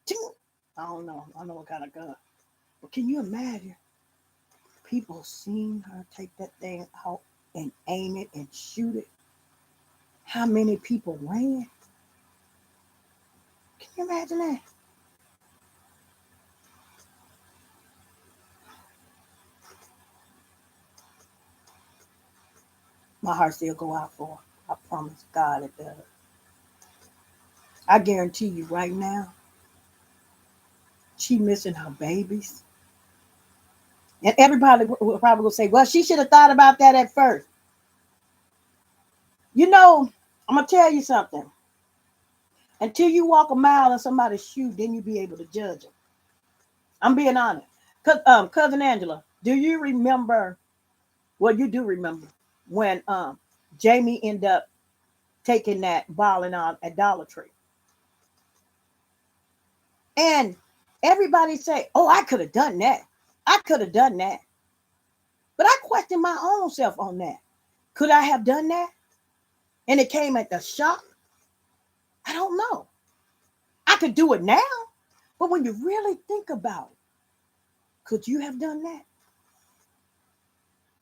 I don't know. I don't know what kind of gun. But can you imagine? People seen her take that thing out and aim it and shoot it. How many people ran? Can you imagine that? My heart still go out for her. I promise God it does. I guarantee you right now, she missing her babies. And everybody will probably say, well, she should have thought about that at first. You know, I'm going to tell you something. Until you walk a mile in somebody's shoe, then you be able to judge them. I'm being honest. Cousin Angela, do you remember, well, you do remember, when Jamie ended up taking that balling out at Dollar Tree? And everybody say, oh, I could have done that. I could have done that. But I question my own self on that. Could I have done that? And it came at the shock? I don't know. I could do it now. But when you really think about it, could you have done that?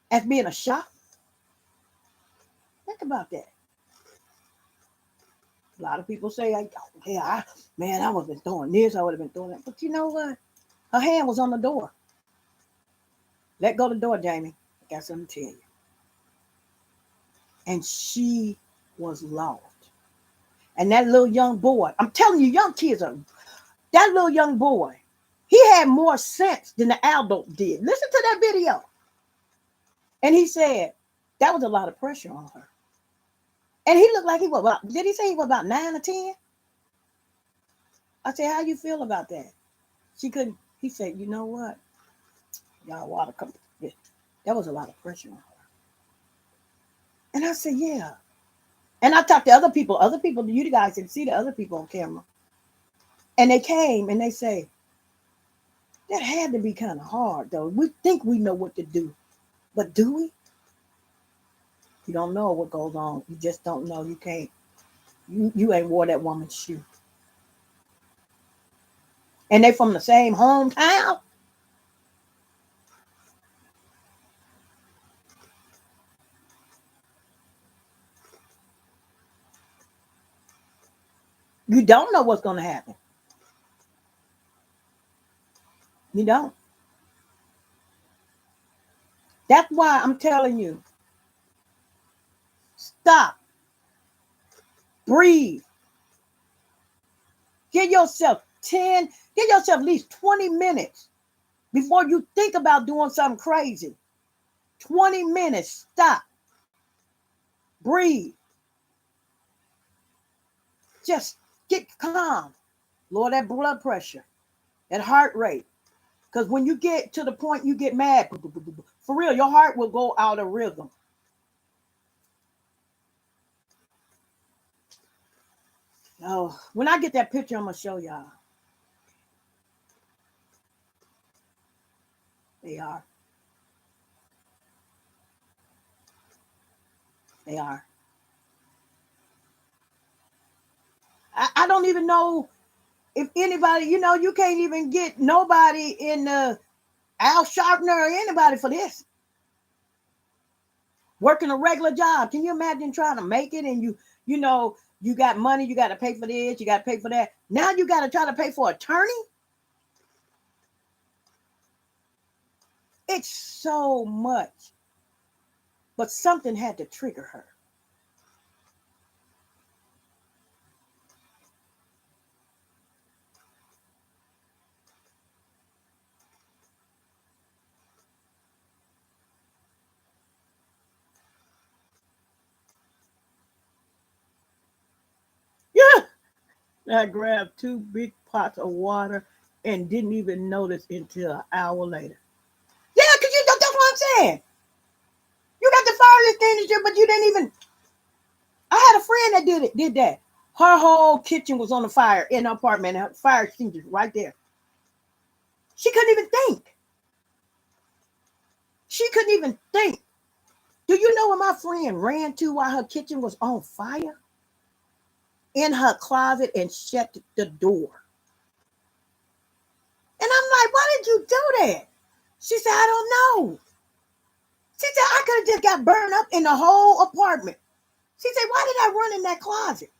As being a shock? Think about that. A lot of people say, I would have been throwing this, I would have been throwing that. But you know what? Her hand was on the door. Let go the door, Jamie. I got something to tell you. And she was lost. And that little young boy, I'm telling you, young kids that little young boy, he had more sense than the adult did. Listen to that video. And he said, that was a lot of pressure on her. And he looked like he was did he say he was about 9 or 10? I said, how you feel about that? She couldn't, he said, you know what? Y'all water come. Yeah, that was a lot of pressure on her. And I said, yeah. And I talked to other people, you guys can see the other people on camera. And they came and they say, that had to be kind of hard, though. We think we know what to do, but do we? You don't know what goes on. You just don't know. You can't. You ain't wore that woman's shoe. And they from the same hometown. You don't know what's going to happen. You don't. That's why I'm telling you, stop. Breathe. Give yourself at least 20 minutes before you think about doing something crazy. 20 minutes. Stop. Breathe. Just get calm. Lower that blood pressure, that heart rate. Because when you get to the point you get mad, for real, your heart will go out of rhythm. Oh, when I get that picture, I'm going to show y'all. They are. They are. I don't even know if anybody, you can't even get nobody in the Al Sharpner or anybody for this. Working a regular job. Can you imagine trying to make it and you got money, you got to pay for this, you got to pay for that. Now you got to try to pay for an attorney? It's so much. But something had to trigger her. Yeah. I grabbed 2 big pots of water and didn't even notice until an hour later. Yeah, because that's what I'm saying. You got the fire extinguisher, but you didn't even. I had a friend that did that. Her whole kitchen was on the fire in her apartment, and her fire extinguisher right there. She couldn't even think. She couldn't even think. Do you know where my friend ran to while her kitchen was on fire? In her closet and shut the door. And I'm like, why did you do that? She said, I don't know. She said, I could have just got burned up in the whole apartment. She said, why did I run in that closet?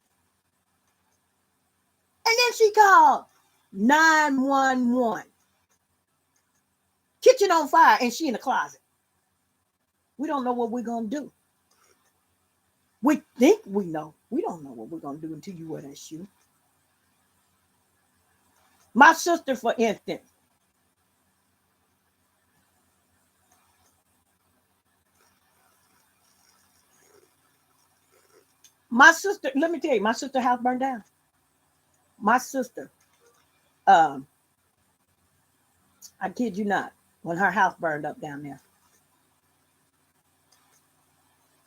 And then she called 911. Kitchen on fire, and she in the closet. We don't know what we're going to do. We think we know. We don't know what we're going to do until you wear that shoe. My sister, for instance, let me tell you, my sister's house burned down. My sister, um, I kid you not, when her house burned up down there,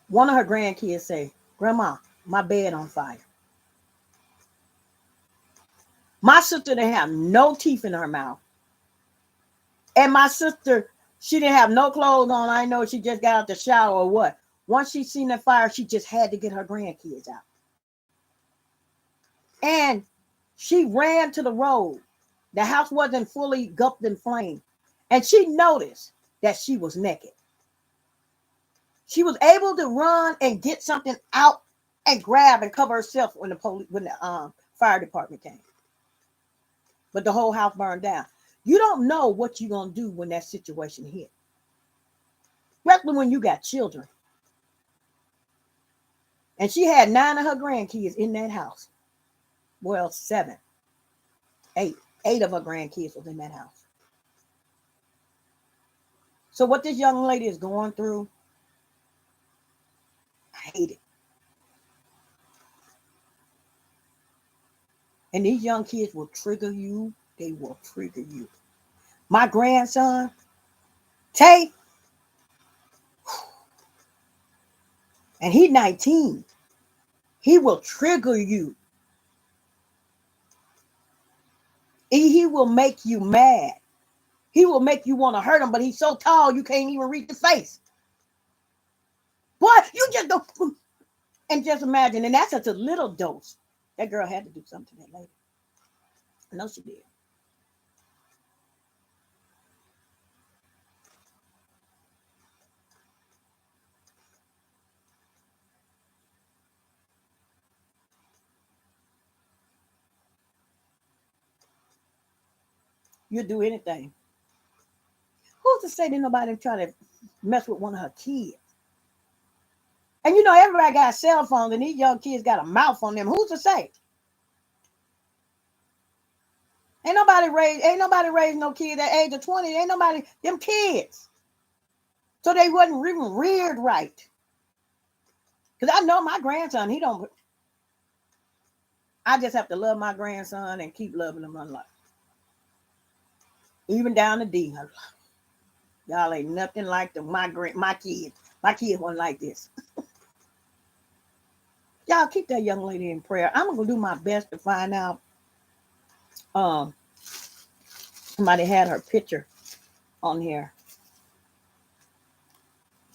one of her grandkids say, Grandma, my bed on fire. My sister didn't have no teeth in her mouth. And my sister, she didn't have no clothes on. I know she just got out the shower or what. Once she seen the fire, she just had to get her grandkids out. And she ran to the road. The house wasn't fully gulped in flame. And she noticed that she was naked. She was able to run and get something out and grab and cover herself when the fire department came. But the whole house burned down. You don't know what you're going to do when that situation hit. Especially when you got children. And she had 9 of her grandkids in that house. Well, 7. 8. 8 of her grandkids was in that house. So what this young lady is going through, I hate it. And these young kids will trigger you. They will trigger you. My grandson, Tay, and he's 19. He will trigger you. He will make you mad. He will make you want to hurt him, but he's so tall you can't even reach his face. Boy, you just don't. And just imagine, and that's just a little dose. That girl had to do something to that lady. I know she did. You'll do anything. Who's to say that nobody try to mess with one of her kids? And you know, everybody got cell phones, and these young kids got a mouth on them. Who's to say? Ain't nobody raised no kid at age of 20. Ain't nobody, them kids. So they wasn't even reared right. Because I know my grandson, he don't. I just have to love my grandson and keep loving him unlike. Even down to D. Y'all ain't nothing like my kids. My kids wasn't like this. Y'all keep that young lady in prayer. I'm gonna do my best to find out. Somebody had her picture on here.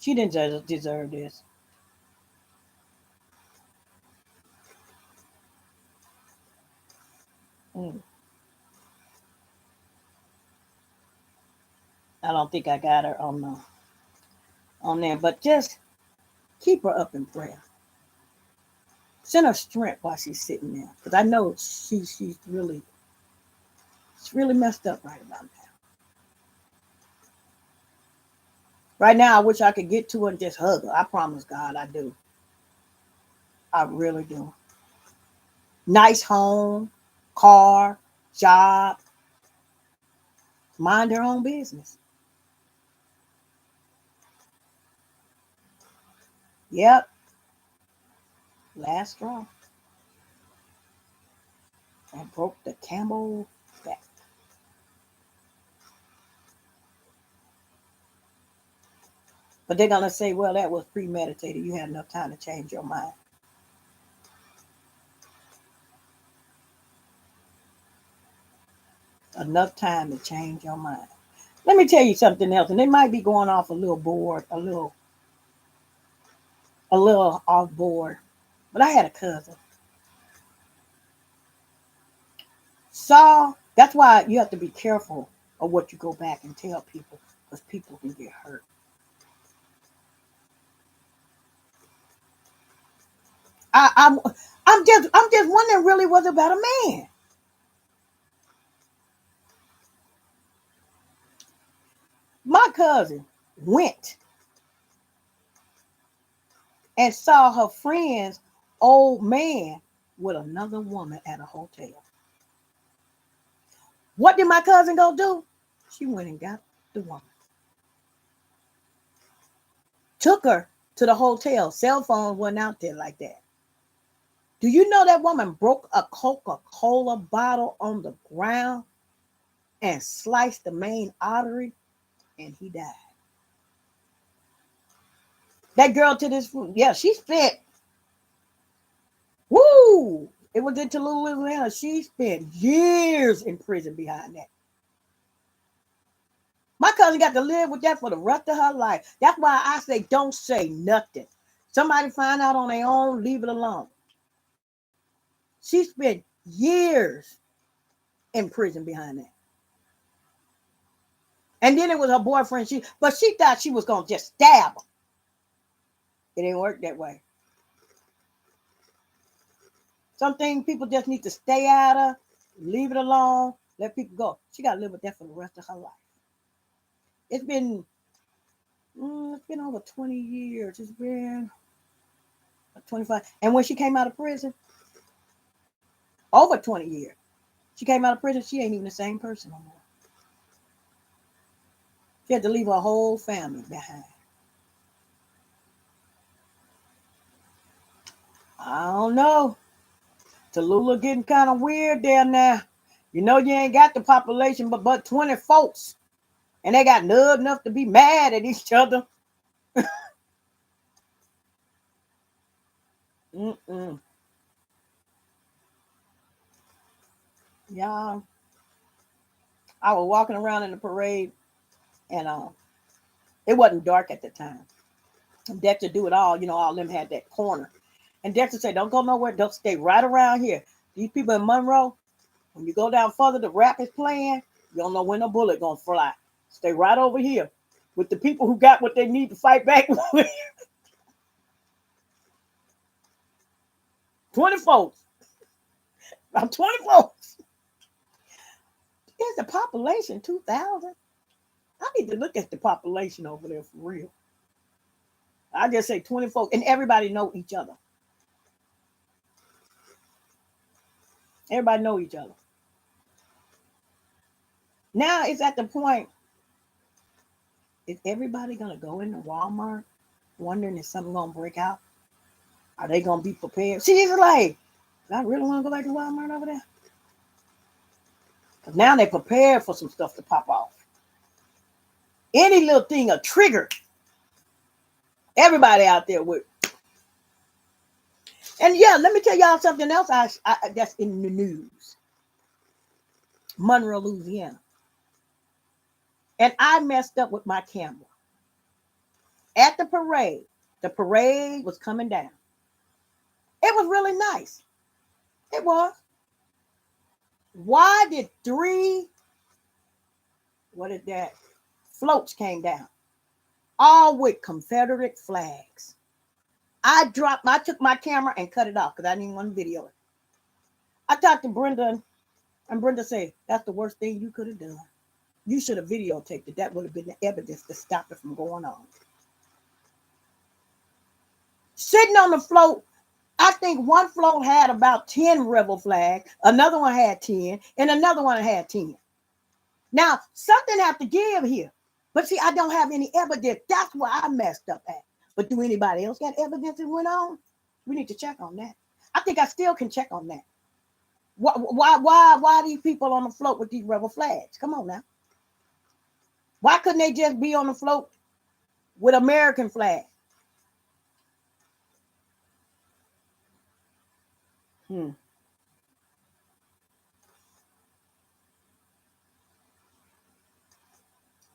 She didn't deserve this. I don't think I got her on there, but just keep her up in prayer. Send her strength while she's sitting there, because I know she's really messed up right about now. Right now, I wish I could get to her and just hug her. I promise God, I do. I really do. Nice home, car, job. Mind her own business. Yep. Last straw. and broke the camel back. But they're going to say, well, that was premeditated. You had enough time to change your mind. Enough time to change your mind. Let me tell you something else, and they might be going off a little board, a little off board. But I had a cousin. That's why you have to be careful of what you go back and tell people, because people can get hurt. I'm just wondering, really, was it about a man? My cousin went and saw her friend's old man with another woman at a hotel. What did my cousin go do? She went and got the woman. Took her to the hotel. Cell phones weren't out there like that. Do you know that woman broke a Coca-Cola bottle on the ground and sliced the main artery, and he died? That girl to this food, yeah, she spent, it was in Tallulah, Louisiana. She spent years in prison behind that. My cousin got to live with that for the rest of her life. That's why I say don't say nothing. Somebody find out on their own, leave it alone. She spent years in prison behind that. And then it was her boyfriend. But she thought she was going to just stab him. It didn't work that way. Some things people just need to stay out of, leave it alone, let people go. She got to live with that for the rest of her life. It's been over 20 years. It's been 25. And when she came out of prison, over 20 years, she came out of prison, she ain't even the same person no more. She had to leave her whole family behind. I don't know. Tallulah getting kind of weird there now. You know you ain't got the population but 20 folks. And they got nerve enough to be mad at each other. Y'all, I was walking around in the parade, and it wasn't dark at the time. Dexter do it all. All of them had that corner. And Dexter said, don't go nowhere. Don't stay right around here. These people in Monroe, when you go down further, the rap is playing. You don't know when a bullet going to fly. Stay right over here with the people who got what they need to fight back with. 20 folks. About 20 folks. Is the population 2,000? I need to look at the population over there for real. I just say 20 folks, and everybody know each other. Everybody know each other. Now it's at the point, is everybody going to go into Walmart wondering if something going to break out? Are they going to be prepared? She's like, I really want to go back to Walmart over there? Because now they're prepared for some stuff to pop off. Any little thing, a trigger. Everybody out there with. And yeah, let me tell y'all something else that's in the news. Monroe, Louisiana. And I messed up with my camera. At the parade was coming down. It was really nice. It was. Why did 3, floats came down? All with Confederate flags. I took my camera and cut it off because I didn't want to video it. I talked to Brenda, and Brenda said, that's the worst thing you could have done. You should have videotaped it. That would have been the evidence to stop it from going on. Sitting on the float, I think one float had about 10 rebel flags, another one had 10, and another one had 10. Now, something have to give here. But see, I don't have any evidence. That's where I messed up at. But do anybody else got evidence that went on? We need to check on that. I think I still can check on that. Why these people on the float with these rebel flags? Come on now. Why couldn't they just be on the float with American flag?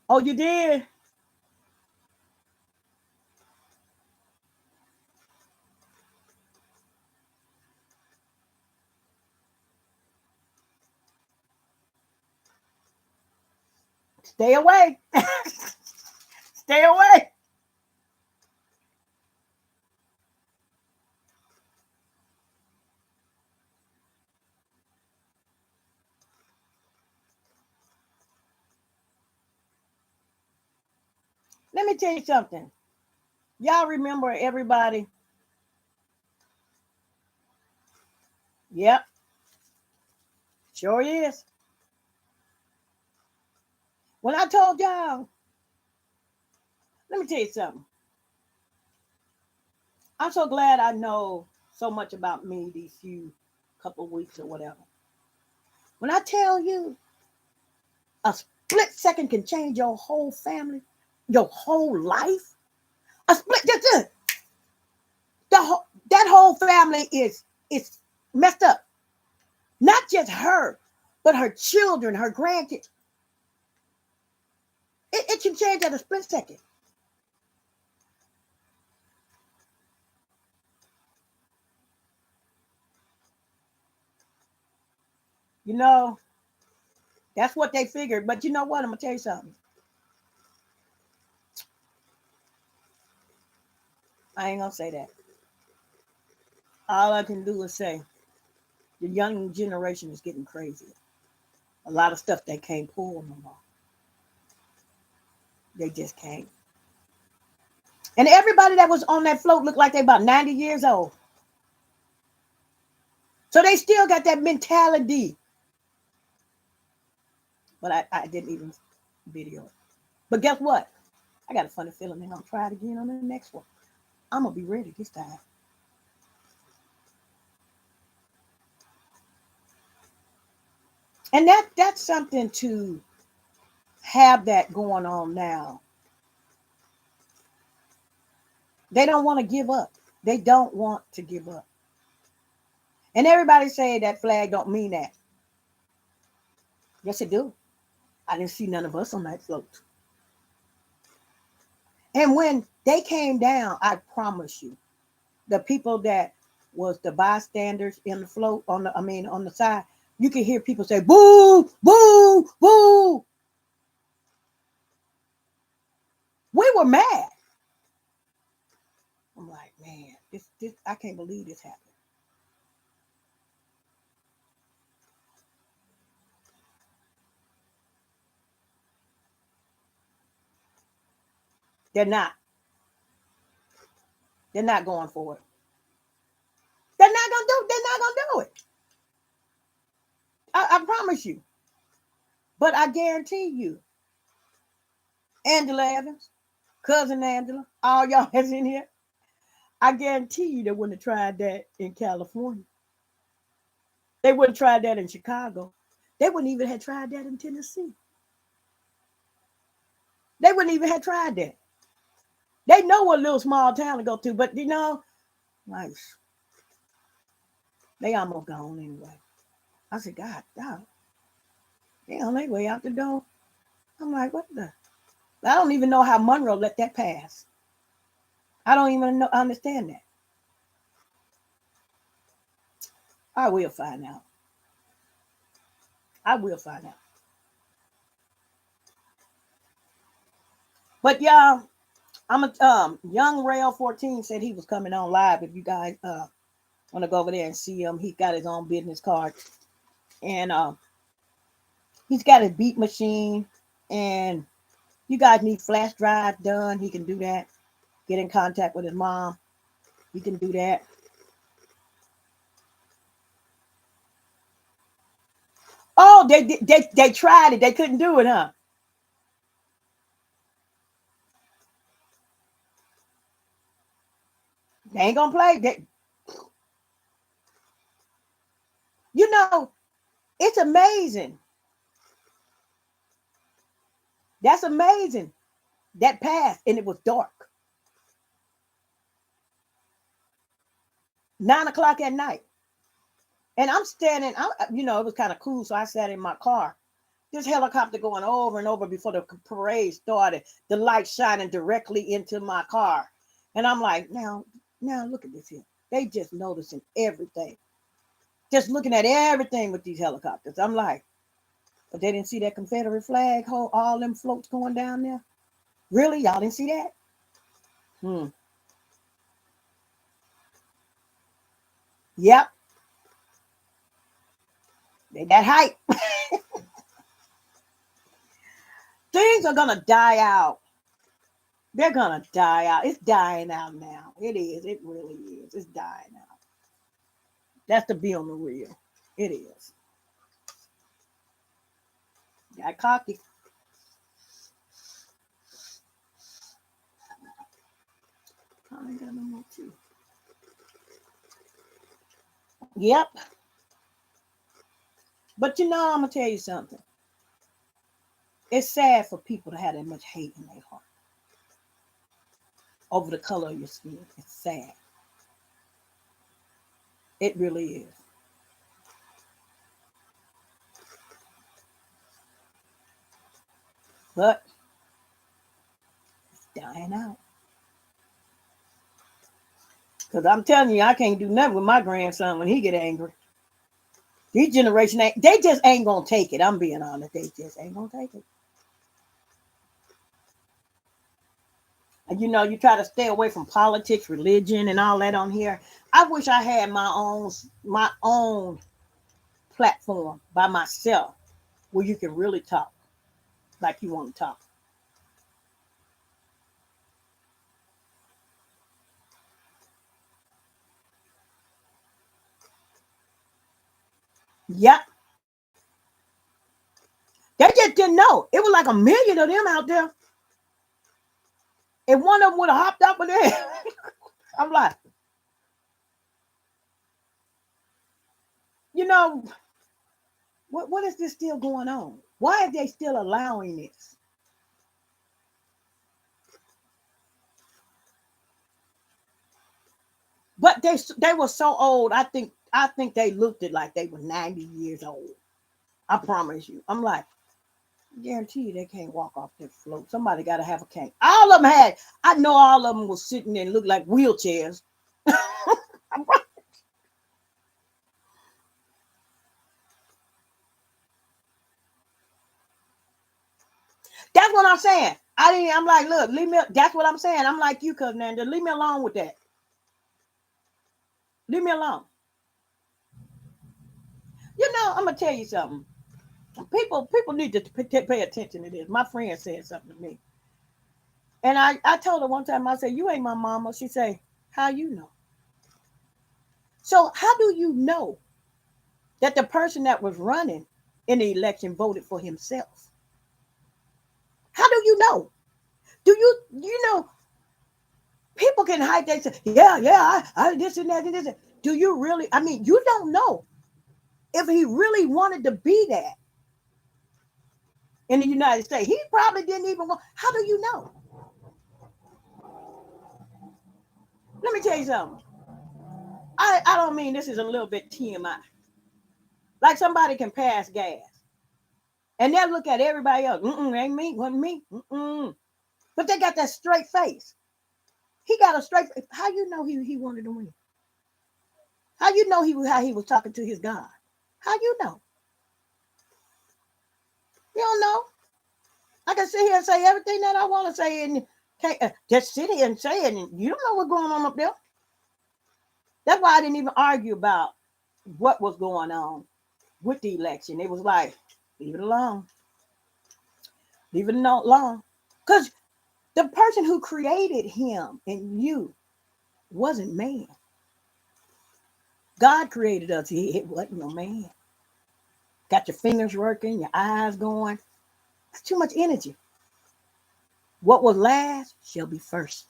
Oh, you did? Stay away. Stay away. Let me tell you something. Y'all remember everybody? Yep, sure is. When I told y'all, let me tell you something. I'm so glad I know so much about me these few couple of weeks or whatever. When I tell you a split second can change your whole family, your whole life, a split, that's it. That whole family is messed up. Not just her, but her children, her grandkids. It can change at a split second. You know, that's what they figured. But you know what? I'm going to tell you something. I ain't going to say that. All I can do is say the young generation is getting crazy. A lot of stuff they can't pull no more. They just can't. And everybody that was on that float looked like they about 90 years old. So they still got that mentality. But I didn't even video it. But guess what? I got a funny feeling they're going to try it again on the next one. I'm going to be ready this time. And that's something to have that going on now. They don't want to give up. They don't want to give up. And everybody say that flag don't mean that. Yes, it do. I didn't see none of us on that float. And when they came down, I promise you, the people that was the bystanders in the float on the side, you can hear people say, boo, boo, boo. We were mad. I'm like, man, this I can't believe this happened. They're not. They're not going for it. They're not gonna do it. I promise you. But I guarantee you, Angela Evans, cousin Angela, all y'all that's in here, I guarantee you they wouldn't have tried that in California. They wouldn't have tried that in Chicago. They wouldn't even have tried that in Tennessee. They wouldn't even have tried that. They know what little small town to go to, but like they almost gone anyway. I said, God, they on their way out the door. I'm like, what the? I don't even know how Monroe let that pass. I don't even understand that. I will find out. I will find out. But y'all, I'm a young Rail 14 said he was coming on live. If you guys want to go over there and see him, he got his own business card, and he's got a beat machine. And you guys need flash drive done, he can do that. Get in contact with his mom, he can do that. Oh, they tried it. They couldn't do it, huh? They ain't gonna play. You know, it's amazing. That's amazing. That passed and it was dark. 9 o'clock at night. And I'm standing, it was kind of cool. So I sat in my car. This helicopter going over and over before the parade started. The light shining directly into my car. And I'm like, now look at this here. They just noticing everything. Just looking at everything with these helicopters. I'm like, but they didn't see that Confederate flag, all them floats going down there? Really? Y'all didn't see that? Yep. They that hype. Things are going to die out. They're going to die out. It's dying out now. It is. It really is. It's dying out. That's to be on the real. It is. Got cocky. I ain't got no more tea. Yep. But I'm going to tell you something. It's sad for people to have that much hate in their heart over the color of your skin. It's sad. It really is. But it's dying out. Because I'm telling you, I can't do nothing with my grandson when he get angry. These generation, they just ain't going to take it. I'm being honest. They just ain't going to take it. And you try to stay away from politics, religion, and all that on here. I wish I had my own platform by myself where you can really talk like you want to talk. Yep. They just didn't know. It was like 1 million of them out there. And one of them would have hopped up with it. I'm like, what is this still going on? Why are they still allowing this? But they were so old. I think they looked it like they were 90 years old. I promise you. I'm like, guarantee you they can't walk off that float. Somebody got to have a cane. All of them had. I know all of them was sitting there and looked like wheelchairs. That's what I'm saying. I'm like, look, leave me. That's what I'm saying. I'm like you, cousin Nanda. Leave me alone with that. Leave me alone. I'm gonna tell you something. People need to pay attention to this. My friend said something to me. And I told her one time, I said, you ain't my mama. She said, how you know? So how do you know that the person that was running in the election voted for himself? How do you know? Do you know? People can hide. They say, yeah, I this and that and this. Do you really? I mean, you don't know if he really wanted to be that in the United States. He probably didn't even want. How do you know? Let me tell you something. I don't mean this is a little bit TMI. Like somebody can pass gas. And they'll look at everybody else. Ain't me, wasn't me. But they got that straight face. He got a straight face. How you know he wanted to win? How you know how he was talking to his God? How you know? You don't know. I can sit here and say everything that I want to say and can't just sit here and say it, and you don't know what's going on up there. That's why I didn't even argue about what was going on with the election. It was like, leave it alone. Leave it alone. Because the person who created him and you wasn't man. God created us. It wasn't no man. Got your fingers working, your eyes going. That's too much energy. What was last shall be first.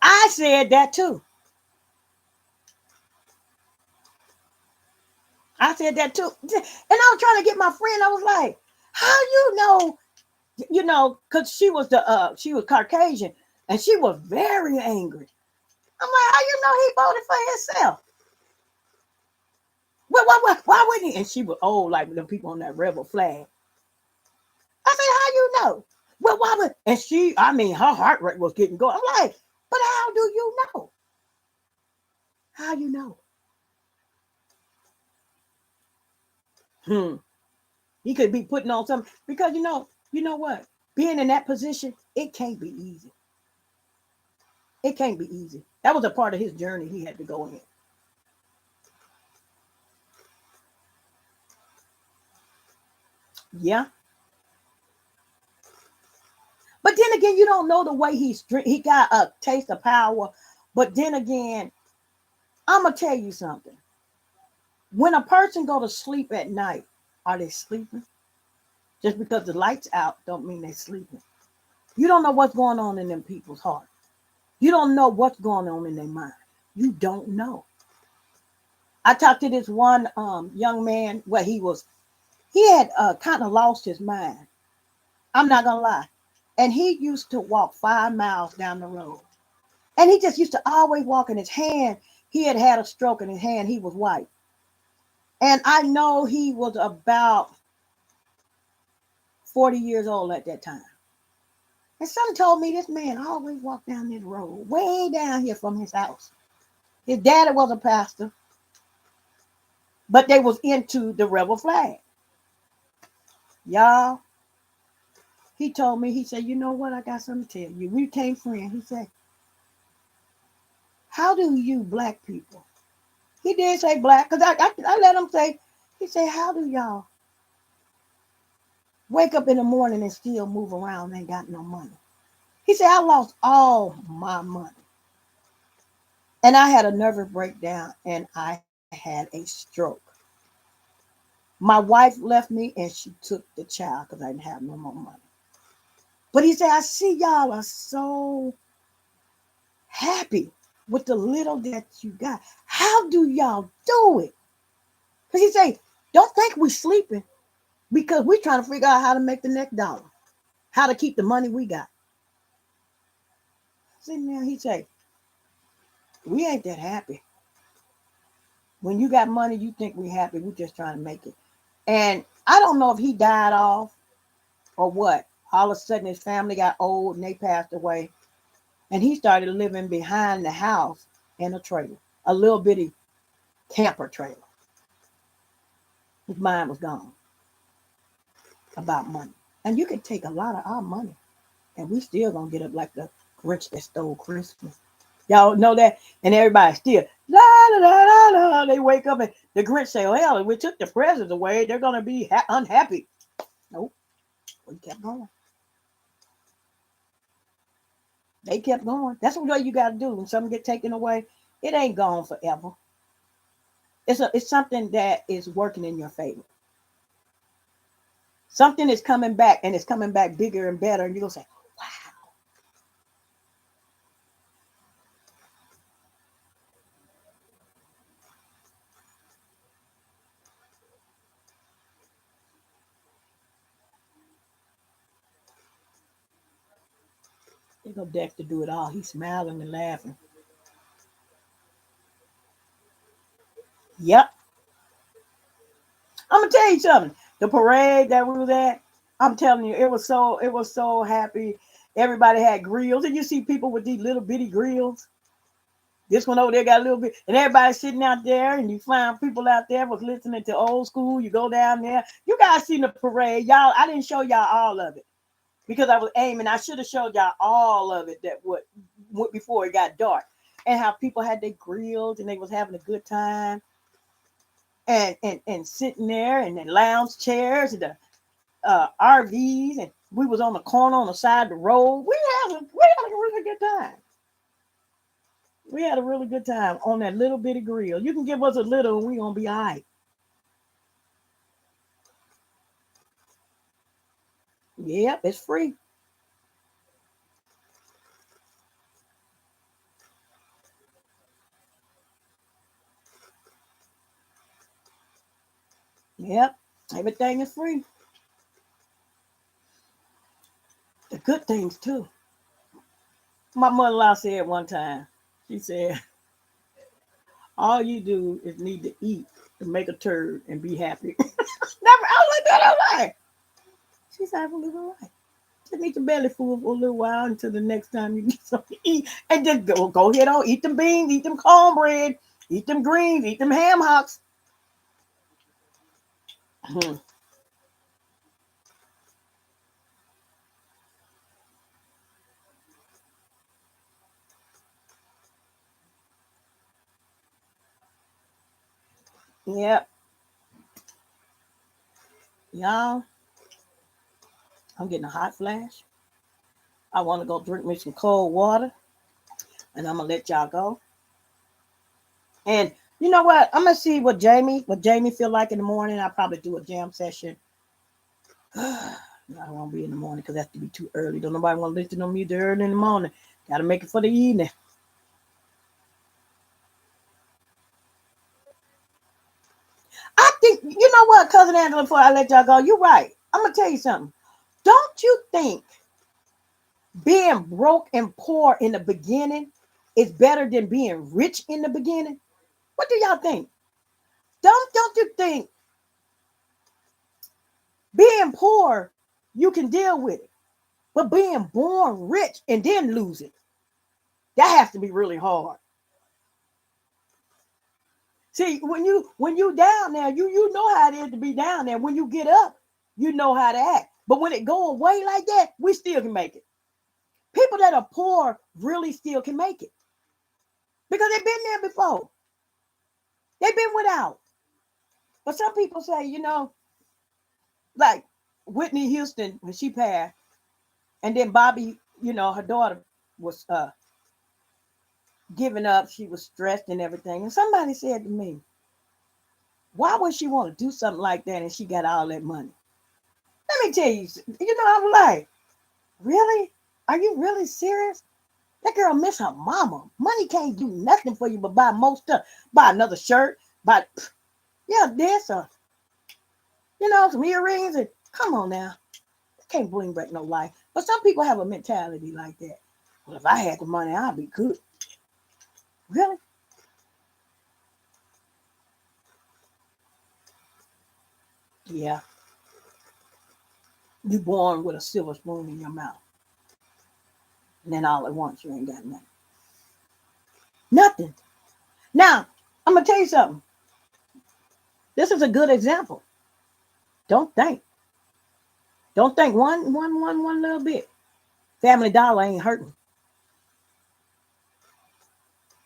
I said that too. I said that too. And I was trying to get my friend. I was like, how you know? You know, because she was Caucasian and she was very angry. I'm like, how you know he voted for himself? Well, why wouldn't he? And she was old, like the people on that rebel flag. I said, how you know? Well, why would? And she, I mean, her heart rate was getting going. I'm like, but how do you know? How you know? He could be putting on something because you know what? Being in that position, it can't be easy. It can't be easy. That was a part of his journey he had to go in. Yeah. But then again, you don't know the way he got a taste of power. But then again, I'm gonna tell you something. When a person go to sleep at night, are they sleeping? Just because the lights out don't mean they sleeping. You don't know what's going on in them people's heart. You don't know what's going on in their mind. You don't know. I talked to this one young man where he had kind of lost his mind. I'm not gonna lie. And he used to walk 5 miles down the road. And he just used to always walk in his hand. He had a stroke in his hand. He was white. And I know he was about 40 years old at that time. And something told me this man always walked down this road, way down here from his house. His daddy was a pastor, but they was into the rebel flag. Y'all, he told me, he said, you know what? I got something to tell you. We became friends. He said, how do you black people? He did say black, because I let him say, he said, how do y'all wake up in the morning and still move around and ain't got no money? He said, I lost all my money. And I had a nervous breakdown and I had a stroke. My wife left me and she took the child because I didn't have no more money. But he said, I see y'all are so happy with the little that you got. How do y'all do it? Because he said, don't think we sleeping because we trying to figure out how to make the next dollar, how to keep the money we got. Sitting there, he said, we ain't that happy. When you got money, you think we happy. We just trying to make it. And I don't know if he died off or what. All of a sudden, his family got old and they passed away. And he started living behind the house in a trailer, a little bitty camper trailer. His mind was gone about money. And you can take a lot of our money and we still gonna get up like the Grinch that stole Christmas. Y'all know that? And everybody still, la la la la la. They wake up and the Grinch say, well, if we took the presents away, they're gonna be unhappy. Nope. We kept going. They kept going. That's what you got to do. When something get taken away, it ain't gone forever. It's something that is working in your favor. Something is coming back and it's coming back bigger and better. And you're going to say, wow. There go Dexter do it all. He's smiling and laughing. Yep. I'm gonna tell you something. The parade that we was at, I'm telling you, it was so happy. Everybody had grills, and you see people with these little bitty grills. This one over there got a little bit, and everybody sitting out there, and you find people out there was listening to old school. You go down there. You guys seen the parade, y'all. I didn't show y'all all of it because I was aiming. I should have showed y'all all of it that what before it got dark, and how people had their grills and they was having a good time. And sitting there and the lounge chairs and the RVs, and we was on the corner on the side of the road. We had a really good time. We had a really good time on that little bitty grill. You can give us a little, and we gonna be all right. Yep, it's free. Yep. Everything is free. The good things too. My mother-in-law said one time, she said, all you do is need to eat to make a turd and be happy. Never, I was like, that all right. She said, I believe it right. Just eat your belly full for a little while until the next time you get something to eat. And just go ahead on, eat them beans, eat them cornbread, eat them greens, eat them ham hocks. Yep. Y'all, I'm getting a hot flash. I want to go drink me some cold water. And I'm going to let y'all go. And you know what? I'm going to see what Jamie feel like in the morning. I'll probably do a jam session. I don't want to be in the morning because that's to be too early. Don't nobody want to listen to me early in the morning. Got to make it for the evening. I think, you know what, Cousin Angela, before I let y'all go, you're right. I'm going to tell you something. Don't you think being broke and poor in the beginning is better than being rich in the beginning? What do y'all think? Don't you think being poor, you can deal with it, but being born rich and then lose it, that has to be really hard. See, when you down there, you know how it is to be down there. When you get up, you know how to act. But when it go away like that, we still can make it. People that are poor really still can make it because they've been there before. They've been without. But some people say, like Whitney Houston when she passed, and then Bobby, her daughter was giving up. She was stressed and everything. And somebody said to me, why would she want to do something like that and she got all that money? Let me tell you, I'm like, really? Are you really serious? That girl miss her mama. Money can't do nothing for you but buy more stuff. Buy another shirt, buy, this or, some earrings. And come on now. Can't bring back no life. But some people have a mentality like that. Well, if I had the money, I'd be good. Really? Yeah. You born with a silver spoon in your mouth. And then all at once, you ain't got nothing. Nothing. Now, I'm going to tell you something. This is a good example. Don't think. Don't think one little bit. Family Dollar ain't hurting.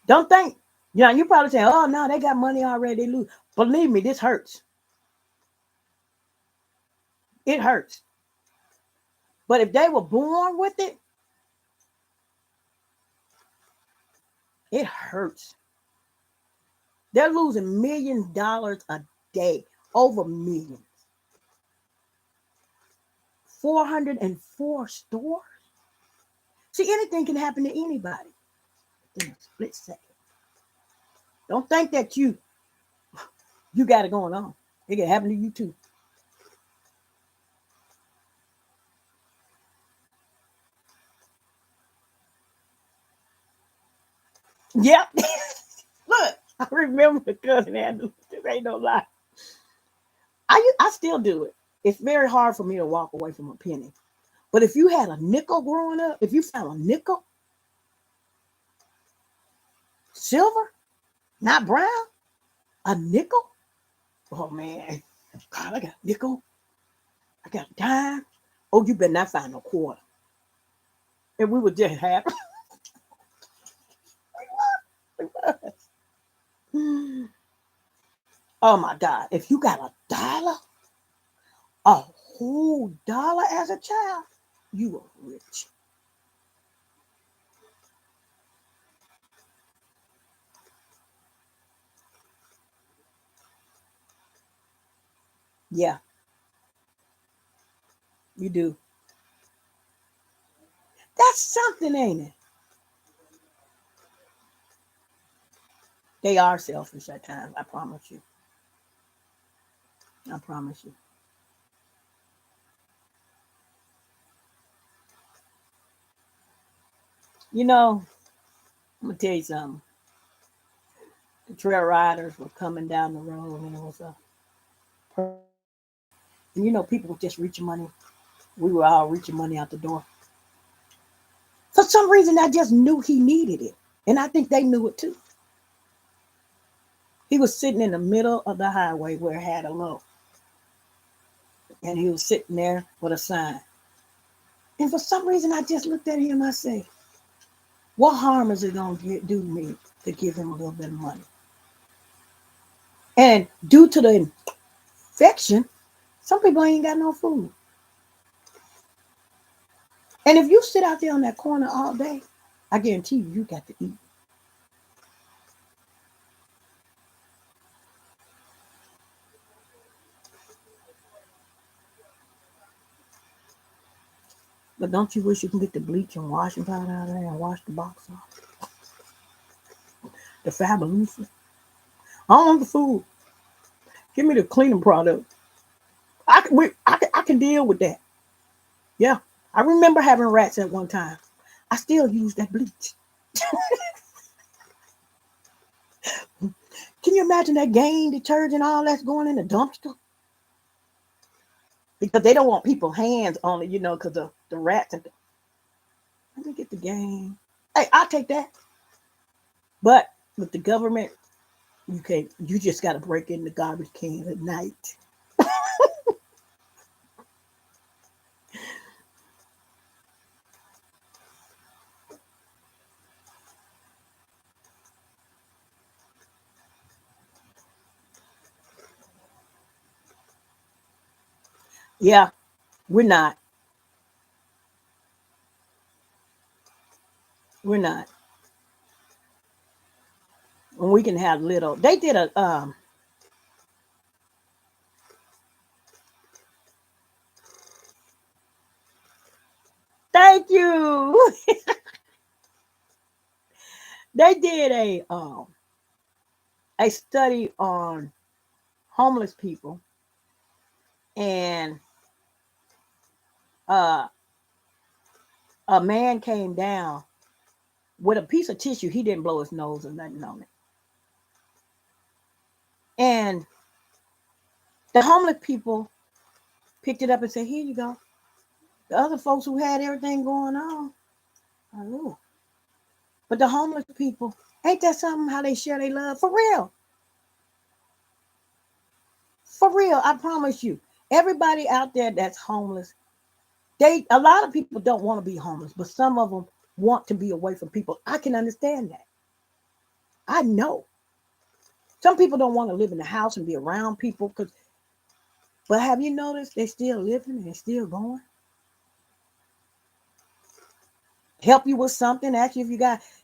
Don't think. You probably say, oh, no, they got money already. They lose. Believe me, this hurts. It hurts. But if they were born with it, it hurts. They're losing $1 million a day, over millions. 404 stores. See, anything can happen to anybody in a split second. Don't think that you got it going on. It can happen to you too. Yep. Look, I remember the cousin Andrew. This ain't no lie. I still do it. It's very hard for me to walk away from a penny. But if you had a nickel growing up, if you found a nickel, silver, not brown, a nickel, oh man, God, I got a nickel, I got a dime. Oh, you better not find no quarter. And we were just happy. Oh my God, if you got a dollar, a whole dollar as a child, you were rich. Yeah, you do. That's something, ain't it? They are selfish at times, I promise you. I promise you. You know, I'm gonna tell you something. The trail riders were coming down the road, and it was a, and you know, people were just reaching money. We were all reaching money out the door. For some reason, I just knew he needed it, and I think they knew it too. He was sitting in the middle of the highway where it had a low, and he was sitting there with a sign. And for some reason, I just looked at him. I say, "What harm is it gonna do to me to give him a little bit of money?" And due to the infection, some people ain't got no food. And if you sit out there on that corner all day, I guarantee you got to eat. But don't you wish you can get the bleach and washing powder out of there and wash the box off? The fabulous. I don't want the food. Give me the cleaning product. I can deal with that. Yeah. I remember having rats at one time. I still use that bleach. Can you imagine that Gain detergent, all that's going in the dumpster? Because they don't want people's hands on it, you know, because of the rats. Let me get the Gain. Hey, I'll take that. But with the government, you can't. You just got to break in the garbage can at night. Yeah, we're not. We're not. And we can have little. They did a. Thank you. They did a study on homeless people, and uh, a man came down with a piece of tissue. He didn't blow his nose or nothing on it. And the homeless people picked it up and said, "Here you go." The other folks who had everything going on, I knew. But the homeless people, ain't that something how they share their love? For real. For real, I promise you. Everybody out there that's homeless, a lot of people don't want to be homeless, but some of them want to be away from people. I can understand that. I know. Some people don't want to live in the house and be around people because, but have you noticed they're still living and still going? Help you with something, ask you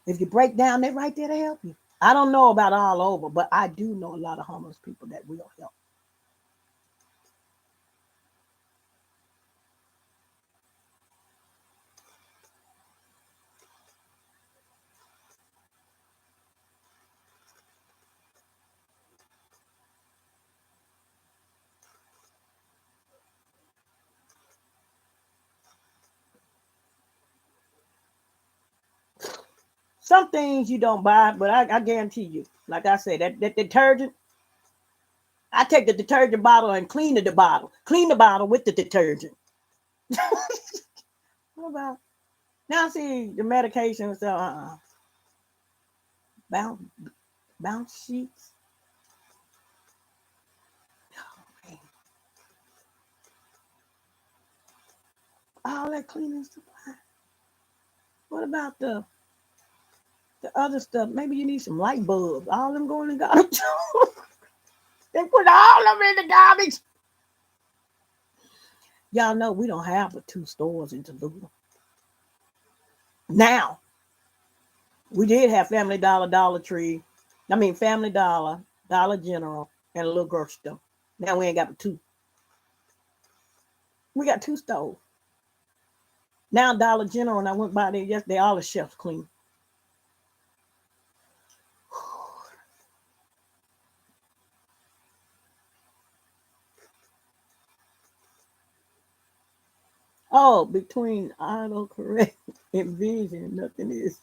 if you break down, they're right there to help you. I don't know about all over, but I do know a lot of homeless people that will help. Some things you don't buy, but I guarantee you, like I said, that detergent, I take the detergent bottle and clean the bottle with the detergent. What about now? See the medication, so bounce bounce sheets. Man, all that cleaning supply. What about the other stuff? Maybe you need some light bulbs. All them going in garbage. They put all of them in the garbage. Y'all know we don't have but two stores in Tallulah. Now, we did have Family Dollar, Dollar Tree. I mean, Family Dollar, Dollar General, and a little grocery store. Now we ain't got but two. We got two stores. Now Dollar General, and I went by there yesterday, all the shelves clean. Oh, between autocorrect and vision, nothing is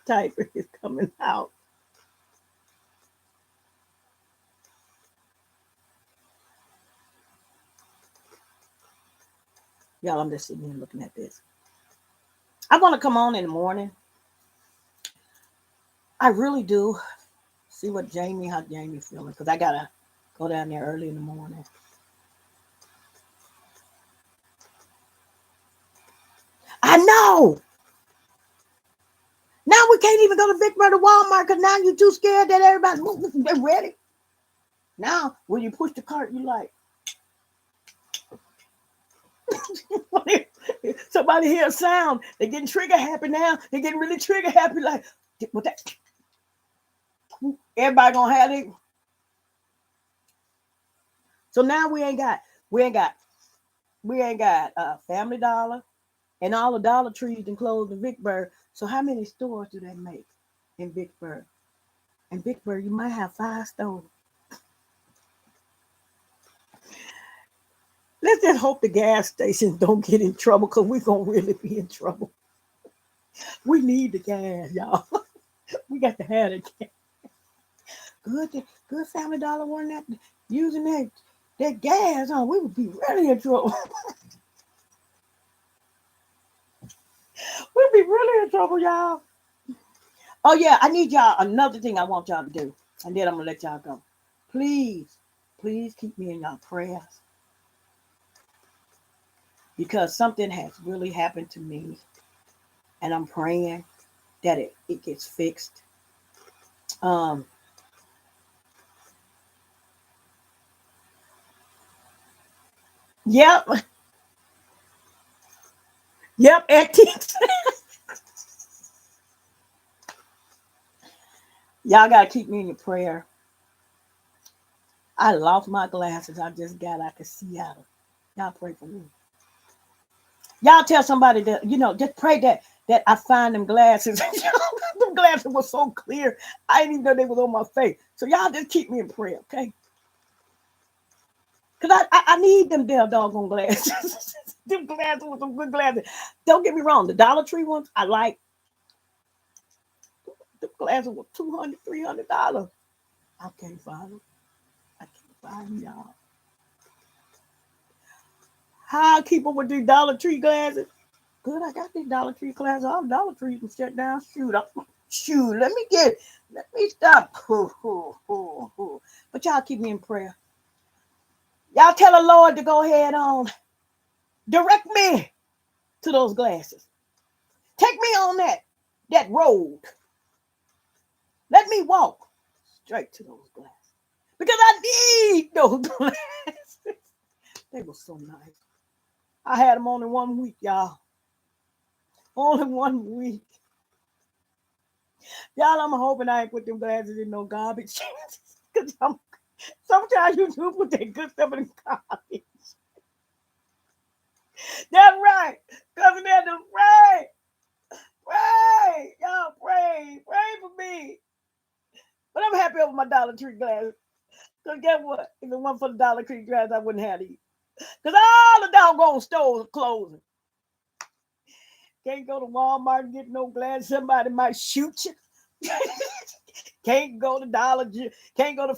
typing is coming out. Y'all, I'm just sitting here looking at this. I want to come on in the morning. I really do. See how Jamie feeling, because I gotta go down there early in the morning. I know. Now we can't even go to Vicksburg to Walmart because now you're too scared that everybody's they're ready. Now when you push the cart, you like somebody hear a sound, they're getting trigger happy now. They're getting really trigger happy, like what that everybody gonna have it. So now we ain't got Family Dollar and all the Dollar Trees and closed in Vicksburg. So how many stores do they make in Vicksburg? In Vicksburg, you might have 5 stores. Let's just hope the gas stations don't get in trouble, because we're gonna really be in trouble. We need the gas, y'all. We got to have the gas. Good Family Dollar weren't that using that gas on. We would be really in trouble. We'd be really in trouble, y'all. Oh yeah, I need y'all. Another thing I want y'all to do, and then I'm gonna let y'all go. Please keep me in y'all prayers, because something has really happened to me, and I'm praying that it gets fixed. Yep. Antiques. Y'all gotta keep me in your prayer. I lost my glasses. I can see out of. Y'all pray for me. Y'all tell somebody that, just pray that I find them glasses. Them glasses were so clear. I didn't even know they was on my face. So y'all just keep me in prayer, okay? Because I need them damn doggone glasses. Them glasses were some good glasses. Don't get me wrong. The Dollar Tree ones, I like. The glasses were $200, $300. I can't find them. I can't find them, y'all. How I keep up with these Dollar Tree glasses? Good, I got these Dollar Tree glasses. All Dollar Trees can shut down. Shoot. Let me stop. But y'all keep me in prayer. Y'all tell the Lord to go ahead on. Direct me to those glasses. Take me on that road. Let me walk straight to those glasses. Because I need those glasses. They were so nice. I had them only 1 week, y'all. Only 1 week. Y'all, I'm hoping I ain't put them glasses in no garbage. Because sometimes you do put that good stuff in the garbage. That's right. Cousin Edna, pray. Pray. Y'all pray. Pray for me. But I'm happy over my Dollar Tree glasses. Because guess what? If it weren't for the Dollar Tree glasses, I wouldn't have these. Because all the doggone stores are closing. Can't go to Walmart and get no glasses. Somebody might shoot you. Can't go to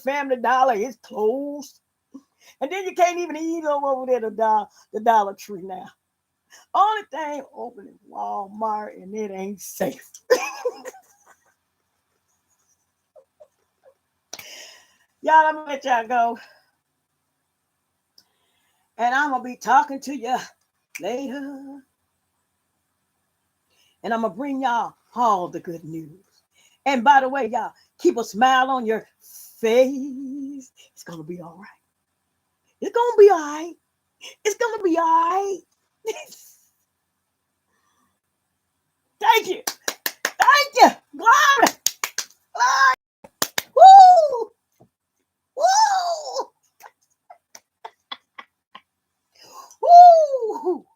Family Dollar. It's closed. And then you can't even eat over there the Dollar Tree now. Only thing open is Walmart, and it ain't safe. Y'all, I'm gonna let y'all go. And I'm gonna be talking to you later. And I'm gonna bring y'all all the good news. And by the way, y'all, keep a smile on your face. It's gonna be all right. It's gonna be all right. It's gonna be all right. Thank you. Thank you. Glory. Glory. Woo. Woo. Woo.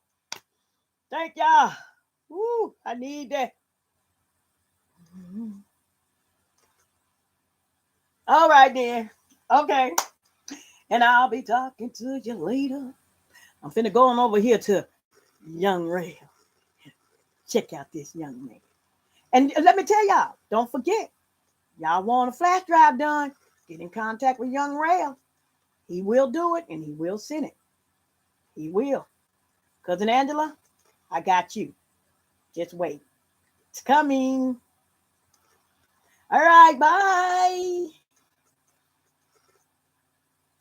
Thank y'all. Woo. I need that. All right then. Okay. And I'll be talking to you later. I'm finna go on over here to Young Rail. Check out this young man. And let me tell y'all, don't forget, y'all want a flash drive done, get in contact with Young Rail. He will do it and he will send it. He will. Cousin Angela, I got you. Just wait. It's coming. All right, bye.